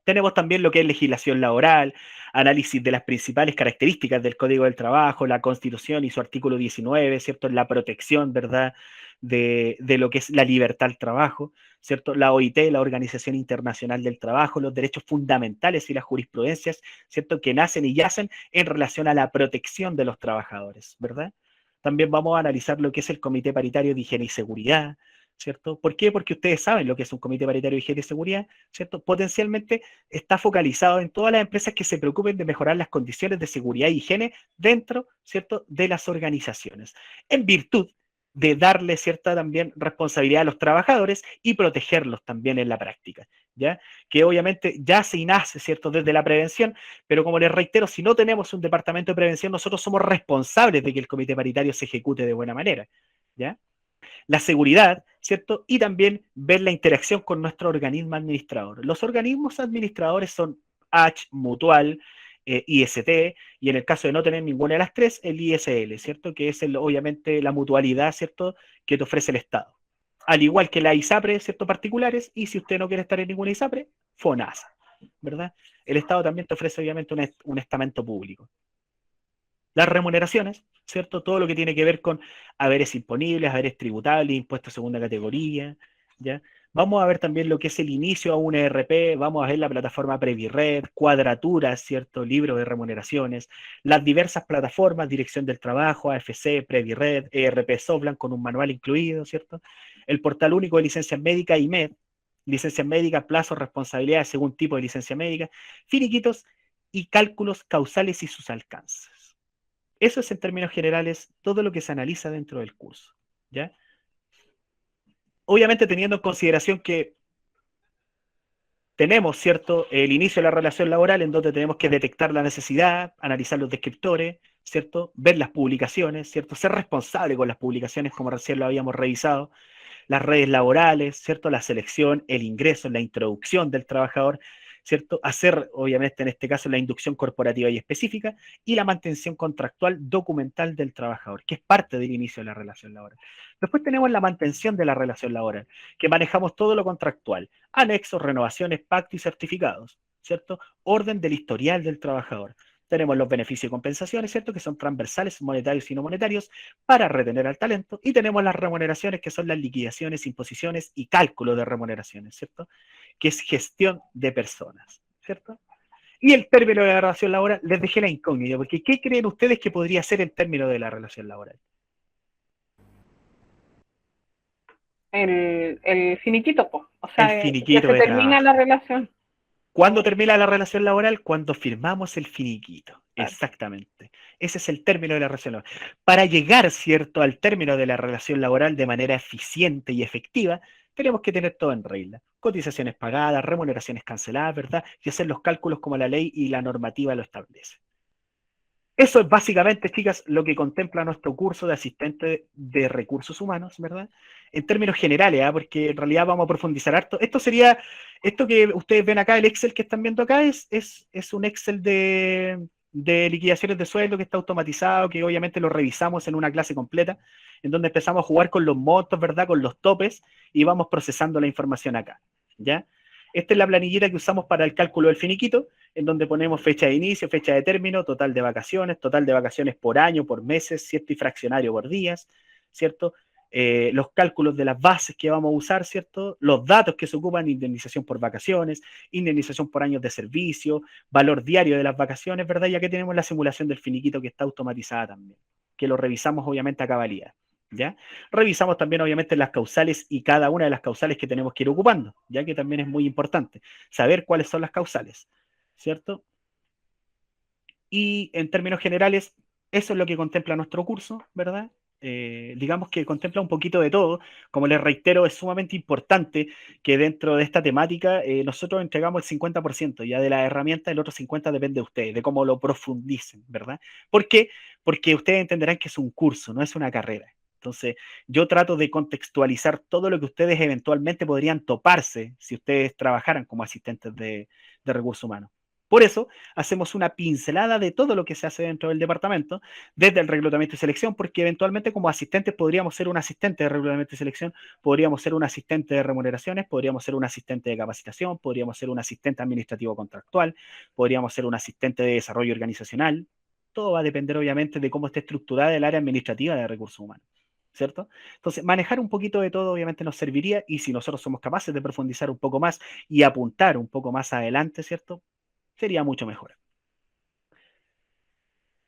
Tenemos también lo que es legislación laboral, análisis de las principales características del Código del Trabajo, la Constitución y su artículo 19, ¿cierto? La protección, ¿verdad?, de lo que es la libertad al trabajo, ¿cierto? La OIT, la Organización Internacional del Trabajo, los derechos fundamentales y las jurisprudencias, ¿cierto?, que nacen y yacen en relación a la protección de los trabajadores, ¿verdad? También vamos a analizar lo que es el Comité Paritario de Higiene y Seguridad, ¿cierto? ¿Por qué? Porque ustedes saben lo que es un Comité Paritario de Higiene y Seguridad, ¿cierto? Potencialmente está focalizado en todas las empresas que se preocupen de mejorar las condiciones de seguridad y higiene dentro, ¿cierto?, de las organizaciones, en virtud de darle cierta también responsabilidad a los trabajadores y protegerlos también en la práctica, ¿ya? Que obviamente ya se nace, ¿cierto?, desde la prevención, pero como les reitero, si no tenemos un departamento de prevención, nosotros somos responsables de que el comité paritario se ejecute de buena manera, ¿ya? La seguridad, ¿cierto? Y también ver la interacción con nuestro organismo administrador. Los organismos administradores son H, Mutual, IST, y en el caso de no tener ninguna de las tres, el ISL, ¿cierto? Que es obviamente la mutualidad, ¿cierto?, que te ofrece el Estado. Al igual que la ISAPRE, ¿cierto?, particulares, y si usted no quiere estar en ninguna ISAPRE, FONASA, ¿verdad? El Estado también te ofrece obviamente un estamento público. Las remuneraciones, ¿cierto? Todo lo que tiene que ver con haberes imponibles, haberes tributables, impuestos de segunda categoría, ¿ya? Vamos a ver también lo que es el inicio a un ERP, vamos a ver la plataforma Previred, cuadraturas, ¿cierto?, libros de remuneraciones, las diversas plataformas, Dirección del Trabajo, AFC, Previred, ERP Softland con un manual incluido, ¿cierto? El portal único de licencias médicas, IMED, licencias médicas, plazos, responsabilidades según tipo de licencia médica, finiquitos y cálculos causales y sus alcances. Eso es en términos generales todo lo que se analiza dentro del curso, ¿ya? Obviamente teniendo en consideración que tenemos, ¿cierto?, el inicio de la relación laboral en donde tenemos que detectar la necesidad, analizar los descriptores, ¿cierto?, ver las publicaciones, ¿cierto?, ser responsable con las publicaciones como recién lo habíamos revisado, las redes laborales, ¿cierto?, la selección, el ingreso, la introducción del trabajador, ¿cierto?, hacer, obviamente, en este caso, la inducción corporativa y específica, y la mantención contractual documental del trabajador, que es parte del inicio de la relación laboral. Después tenemos la mantención de la relación laboral, que manejamos todo lo contractual, anexos, renovaciones, pactos y certificados, ¿cierto? Orden del historial del trabajador. Tenemos los beneficios y compensaciones, ¿cierto?, que son transversales, monetarios y no monetarios, para retener al talento, y tenemos las remuneraciones, que son las liquidaciones, imposiciones y cálculo de remuneraciones, ¿cierto?, que es gestión de personas, ¿cierto? Y el término de la relación laboral, les dejé la incógnita, porque ¿qué creen ustedes que podría ser el término de la relación laboral? El finiquito, pues. O sea, El que finiquito se de termina trabajo. la relación. ¿Cuándo termina la relación laboral? Cuando firmamos el finiquito. Claro. Exactamente. Ese es el término de la relación laboral. Para llegar, ¿cierto?, al término de la relación laboral de manera eficiente y efectiva, tenemos que tener todo en regla. Cotizaciones pagadas, remuneraciones canceladas, ¿verdad? Y hacer los cálculos como la ley y la normativa lo establece. Eso es básicamente, chicas, lo que contempla nuestro curso de asistente de recursos humanos, ¿verdad? En términos generales, porque en realidad vamos a profundizar harto. Esto que ustedes ven acá, el Excel que están viendo acá, es un Excel de liquidaciones de sueldo que está automatizado, que obviamente lo revisamos en una clase completa, en donde empezamos a jugar con los montos, ¿verdad?, con los topes, y vamos procesando la información acá, ¿ya? Esta es la planillita que usamos para el cálculo del finiquito, en donde ponemos fecha de inicio, fecha de término, total de vacaciones por año, por meses, ¿cierto? Y fraccionario por días, ¿cierto? Los cálculos de las bases que vamos a usar, ¿cierto? Los datos que se ocupan, indemnización por vacaciones, indemnización por años de servicio, valor diario de las vacaciones, ¿verdad? Ya que tenemos la simulación del finiquito que está automatizada también, que lo revisamos obviamente a cabalidad, ¿ya? Revisamos también obviamente las causales y cada una de las causales que tenemos que ir ocupando, ya que también es muy importante saber cuáles son las causales, ¿cierto? Y en términos generales, eso es lo que contempla nuestro curso, ¿verdad? Digamos que contempla un poquito de todo. Como les reitero, es sumamente importante que dentro de esta temática nosotros entregamos el 50% ya de la herramienta, el otro 50% depende de ustedes, de cómo lo profundicen, ¿verdad? ¿Por qué? Porque ustedes entenderán que es un curso, no es una carrera. Entonces, yo trato de contextualizar todo lo que ustedes eventualmente podrían toparse si ustedes trabajaran como asistentes de recursos humanos. Por eso, hacemos una pincelada de todo lo que se hace dentro del departamento, desde el reclutamiento y selección, porque eventualmente como asistentes podríamos ser un asistente de reclutamiento y selección, podríamos ser un asistente de remuneraciones, podríamos ser un asistente de capacitación, podríamos ser un asistente administrativo contractual, podríamos ser un asistente de desarrollo organizacional. Todo va a depender obviamente de cómo esté estructurada el área administrativa de recursos humanos, ¿cierto? Entonces, manejar un poquito de todo obviamente nos serviría, y si nosotros somos capaces de profundizar un poco más y apuntar un poco más adelante, ¿cierto?, sería mucho mejor.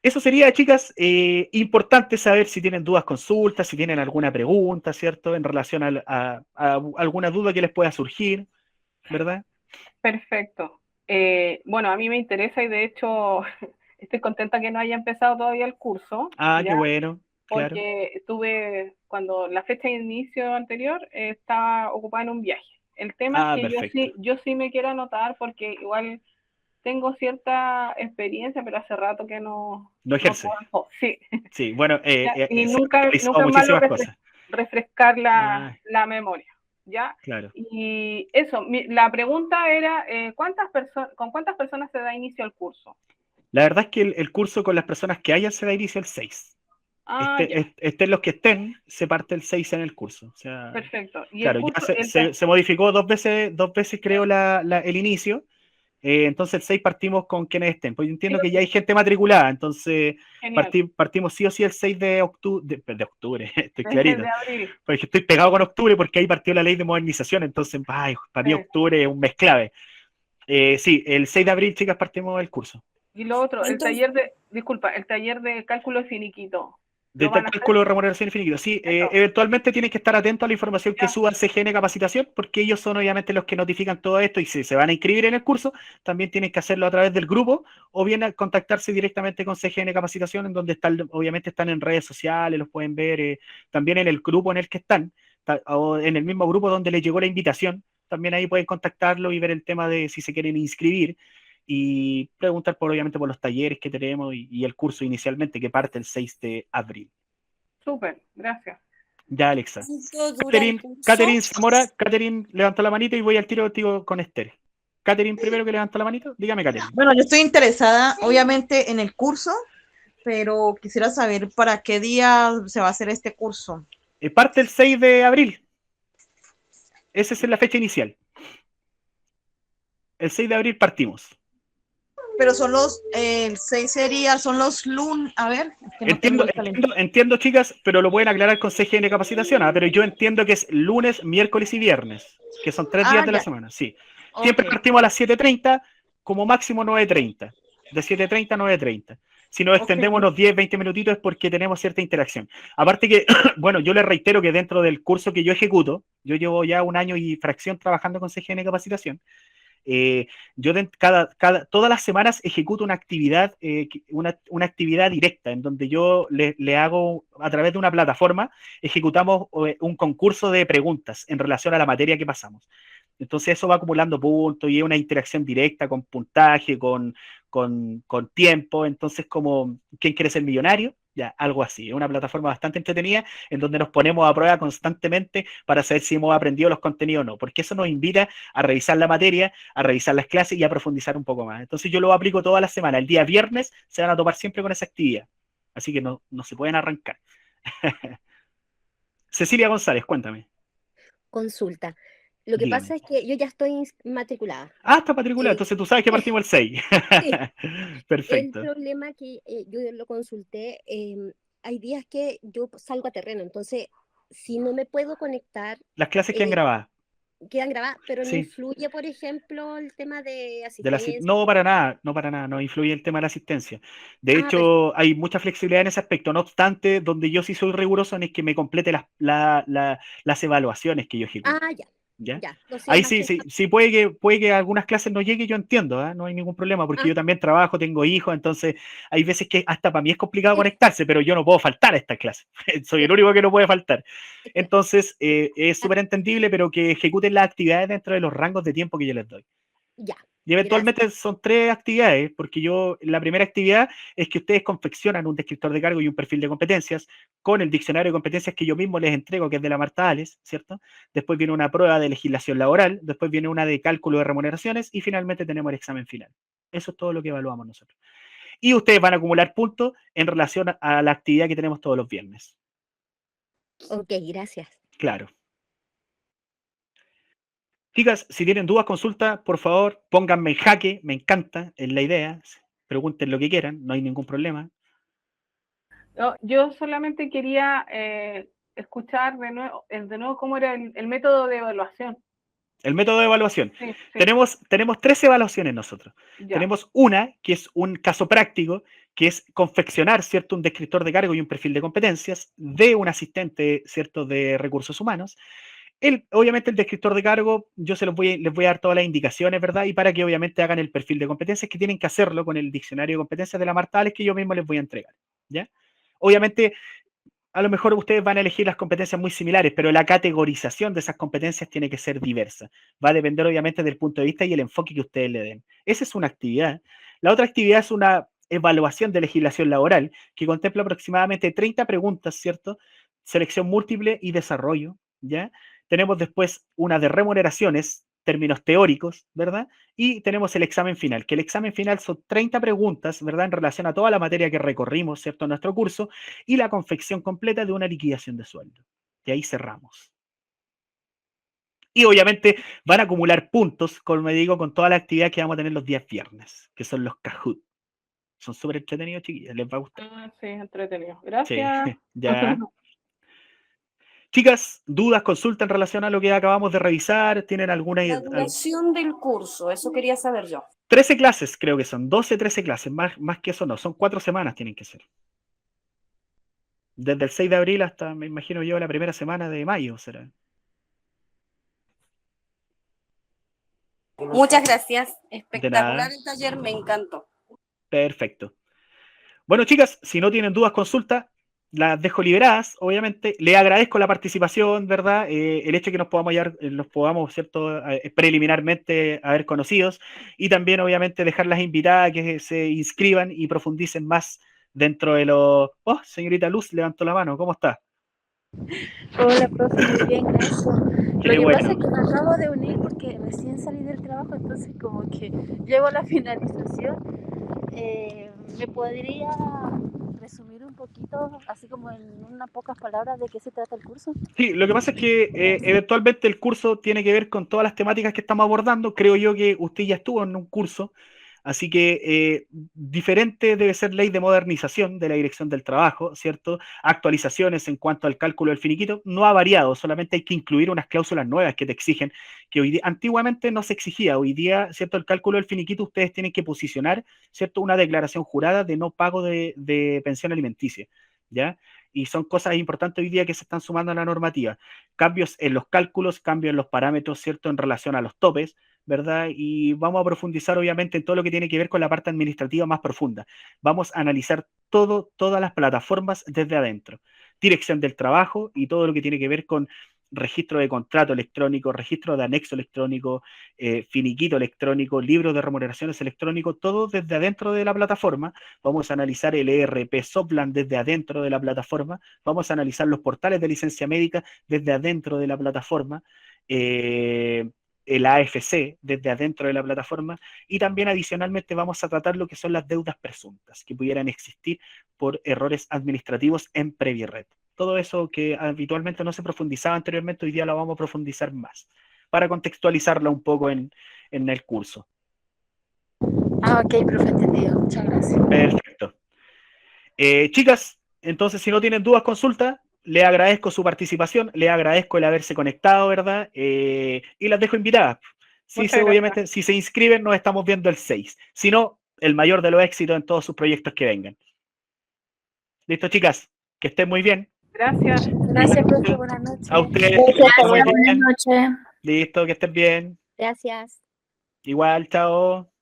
Eso sería, chicas, importante saber si tienen dudas, consultas, si tienen alguna pregunta, ¿cierto?, en relación a alguna duda que les pueda surgir, ¿verdad? Perfecto. Bueno, a mí me interesa y de hecho estoy contenta que no haya empezado todavía el curso. Ah, ¿ya? qué bueno, claro. Porque estuve, cuando la fecha de inicio anterior, estaba ocupada en un viaje. El tema es que perfecto. yo sí me quiero anotar porque igual tengo cierta experiencia, pero hace rato que no ejerce. trabajo. Sí. Sí, bueno, y nunca es malo refrescar la memoria, ¿ya? Claro. Y eso, la pregunta era, ¿con cuántas personas se da inicio al curso? La verdad es que el curso con las personas que hayan se da inicio el 6. Estén los que estén, se parte el 6 en el curso. O sea, perfecto. ¿Y claro, curso, ya se modificó dos veces creo, el inicio. Entonces el 6 partimos con quienes estén. Pues yo entiendo que ya hay gente matriculada, entonces partimos sí o sí el 6 de octubre, estoy clarito. De abril. Porque estoy pegado con octubre porque ahí partió la ley de modernización, entonces para mí octubre es un mes clave. Sí, el 6 de abril, chicas, partimos el curso. Y lo otro, entonces, el taller de cálculo de finiquito. De ¿Lo van a hacer? cálculo de remuneración y finiquito. Sí, Eso. eventualmente tienes que estar atento a la información que Ya. suba el CGN Capacitación, porque ellos son obviamente los que notifican todo esto y si se van a inscribir en el curso, también tienen que hacerlo a través del grupo o bien contactarse directamente con CGN Capacitación, en donde están, obviamente están en redes sociales, los pueden ver también en el grupo en el que están, o en el mismo grupo donde les llegó la invitación, también ahí pueden contactarlo y ver el tema de si se quieren inscribir y preguntar obviamente por los talleres que tenemos y el curso inicialmente que parte el 6 de abril. Súper, gracias. Ya, Alexa. ¿Cuánto dura el curso? Catherine Zamora, Catherine levantó la manito y voy al tiro contigo con Esther. Catherine primero que levantó la manito, dígame, Catherine. Bueno, yo estoy interesada, obviamente, en el curso, pero quisiera saber para qué día se va a hacer este curso. Parte el 6 de abril. Esa es la fecha inicial. El 6 de abril partimos. Pero son el 6 sería, son los lunes, a ver. Es que no tengo el calendario. Entiendo, chicas, pero lo pueden aclarar con CGN Capacitación, pero yo entiendo que es lunes, miércoles y viernes, que son 3 días de la semana, sí. Siempre partimos a las 7:30, como máximo 9:30, de 7:30 a 9:30. Si nos extendemos unos 10, 20 minutitos es porque tenemos cierta interacción. Aparte que, bueno, yo les reitero que dentro del curso que yo ejecuto, yo llevo ya 1 año y fracción trabajando con CGN Capacitación, yo todas las semanas ejecuto una actividad, una actividad directa, en donde yo le hago, a través de una plataforma, ejecutamos un concurso de preguntas en relación a la materia que pasamos. Entonces eso va acumulando puntos y es una interacción directa con puntaje, con tiempo. Entonces, como ¿quién quiere ser millonario? Ya, algo así. Es una plataforma bastante entretenida en donde nos ponemos a prueba constantemente para saber si hemos aprendido los contenidos o no, porque eso nos invita a revisar la materia, a revisar las clases y a profundizar un poco más. Entonces yo lo aplico toda la semana. El día viernes se van a topar siempre con esa actividad. Así que no se pueden arrancar. Cecilia González, cuéntame. Consulta. Lo que Dígame. pasa es que yo ya estoy matriculada. Ah, está matriculada, entonces tú sabes que partimos el 6. Sí. Perfecto. El problema que yo lo consulté, hay días que yo salgo a terreno, entonces si no me puedo conectar, Las clases quedan grabadas. quedan grabadas, pero no Sí. influye, por ejemplo, el tema de De la, asistencia. no, para nada, no influye el tema de la asistencia. De hecho, perfecto. hay mucha flexibilidad en ese aspecto. No obstante, donde yo sí soy riguroso es que me complete las evaluaciones que yo ejecuto. Ah, ya. ¿Ya? Ya. Entonces, Ahí más sí, que sí puede que algunas clases no llegue, yo entiendo, no hay ningún problema, porque yo también trabajo, tengo hijos, entonces hay veces que hasta para mí es complicado conectarse, pero yo no puedo faltar a esta clase. Soy el único que no puede faltar. Entonces, es súper entendible, pero que ejecuten las actividades dentro de los rangos de tiempo que yo les doy. Ya. Y eventualmente son 3 actividades, porque la primera actividad es que ustedes confeccionan un descriptor de cargo y un perfil de competencias con el diccionario de competencias que yo mismo les entrego, que es de la Marta Ales, ¿cierto? Después viene una prueba de legislación laboral, después viene una de cálculo de remuneraciones y finalmente tenemos el examen final. Eso es todo lo que evaluamos nosotros. Y ustedes van a acumular puntos en relación a la actividad que tenemos todos los viernes. Ok, gracias. Claro. Chicas, si tienen dudas, consultas, por favor, pónganme en jaque, me encanta, es la idea. Pregunten lo que quieran, no hay ningún problema. No, yo solamente quería escuchar de nuevo cómo era el método de evaluación. El método de evaluación. Sí. Tenemos 3 evaluaciones nosotros. Ya. Tenemos una, que es un caso práctico, que es confeccionar, ¿cierto?, un descriptor de cargo y un perfil de competencias de un asistente, ¿cierto?, de recursos humanos. Obviamente el descriptor de cargo, yo les voy a dar todas las indicaciones, ¿verdad? Y para que obviamente hagan el perfil de competencias, que tienen que hacerlo con el diccionario de competencias de la Marta Ales, que yo mismo les voy a entregar, ¿ya? Obviamente, a lo mejor ustedes van a elegir las competencias muy similares, pero la categorización de esas competencias tiene que ser diversa. Va a depender obviamente del punto de vista y el enfoque que ustedes le den. Esa es una actividad. La otra actividad es una evaluación de legislación laboral que contempla aproximadamente 30 preguntas, ¿cierto? Selección múltiple y desarrollo, ¿ya? Tenemos después una de remuneraciones, términos teóricos, ¿verdad? Y tenemos el examen final, que el examen final son 30 preguntas, ¿verdad? En relación a toda la materia que recorrimos, ¿cierto? En nuestro curso, y la confección completa de una liquidación de sueldo. Y ahí cerramos. Y obviamente van a acumular puntos, como me digo, con toda la actividad que vamos a tener los días viernes, que son los Kahoot. Son súper entretenidos, chiquillos, les va a gustar. Ah, sí, entretenido. Gracias. Sí, ya. Chicas, dudas, consultas en relación a lo que acabamos de revisar, ¿tienen alguna La duración del curso, eso quería saber yo. 13 clases creo que son, 12, 13 clases, más que eso no, son 4 semanas tienen que ser. Desde el 6 de abril hasta, me imagino yo, la primera semana de mayo será. Muchas gracias. De Espectacular nada. el taller, me encantó. Perfecto. Bueno, chicas, si no tienen dudas, consultas, las dejo liberadas, obviamente. Le agradezco la participación, ¿verdad? El hecho de que nos podamos hallar, nos podamos, ¿cierto? Preliminarmente haber conocidos y también, obviamente, dejarlas invitadas a que se inscriban y profundicen más dentro de lo... Oh, señorita Luz levantó la mano, ¿cómo está? Hola, profe, muy bien, gracias. Lo Qué que pasa bueno. es que me acabo de unir porque recién salí del trabajo, entonces como que llego a la finalización. ¿Me podría resumir un poquito, así como en unas pocas palabras, de qué se trata el curso? Sí, lo que pasa es que eventualmente el curso tiene que ver con todas las temáticas que estamos abordando. Creo yo que usted ya estuvo en un curso, así que diferente debe ser ley de modernización de la Dirección del Trabajo, ¿cierto? Actualizaciones en cuanto al cálculo del finiquito. No ha variado, solamente hay que incluir unas cláusulas nuevas que te exigen, que hoy día, antiguamente no se exigía. Hoy día, ¿cierto? El cálculo del finiquito ustedes tienen que posicionar, ¿cierto? Una declaración jurada de no pago de pensión alimenticia, ¿ya? Y son cosas importantes hoy día que se están sumando a la normativa. Cambios en los cálculos, cambios en los parámetros, ¿cierto? En relación a los topes, ¿verdad? Y vamos a profundizar, obviamente, en todo lo que tiene que ver con la parte administrativa más profunda. Vamos a analizar todas las plataformas desde adentro. Dirección del trabajo y todo lo que tiene que ver con registro de contrato electrónico, registro de anexo electrónico, finiquito electrónico, libro de remuneraciones electrónico, todo desde adentro de la plataforma. Vamos a analizar el ERP Soplan desde adentro de la plataforma, vamos a analizar los portales de licencia médica desde adentro de la plataforma, el AFC desde adentro de la plataforma, y también adicionalmente vamos a tratar lo que son las deudas presuntas que pudieran existir por errores administrativos en Previred. Todo eso que habitualmente no se profundizaba anteriormente, hoy día lo vamos a profundizar más, para contextualizarla un poco en el curso. Ah, ok, profe, entendido. Muchas gracias. Perfecto. Chicas, entonces si no tienen dudas, consultas, le agradezco su participación, le agradezco el haberse conectado, ¿verdad? Y las dejo invitadas. Obviamente, si se inscriben, nos estamos viendo el 6. Si no, el mayor de los éxitos en todos sus proyectos que vengan. Listo, chicas, que estén muy bien. Gracias. Gracias, profe, buenas noches. A ustedes, que Gracias, estén muy buenas bien. noches. Listo, que estén bien. Gracias. Igual, chao.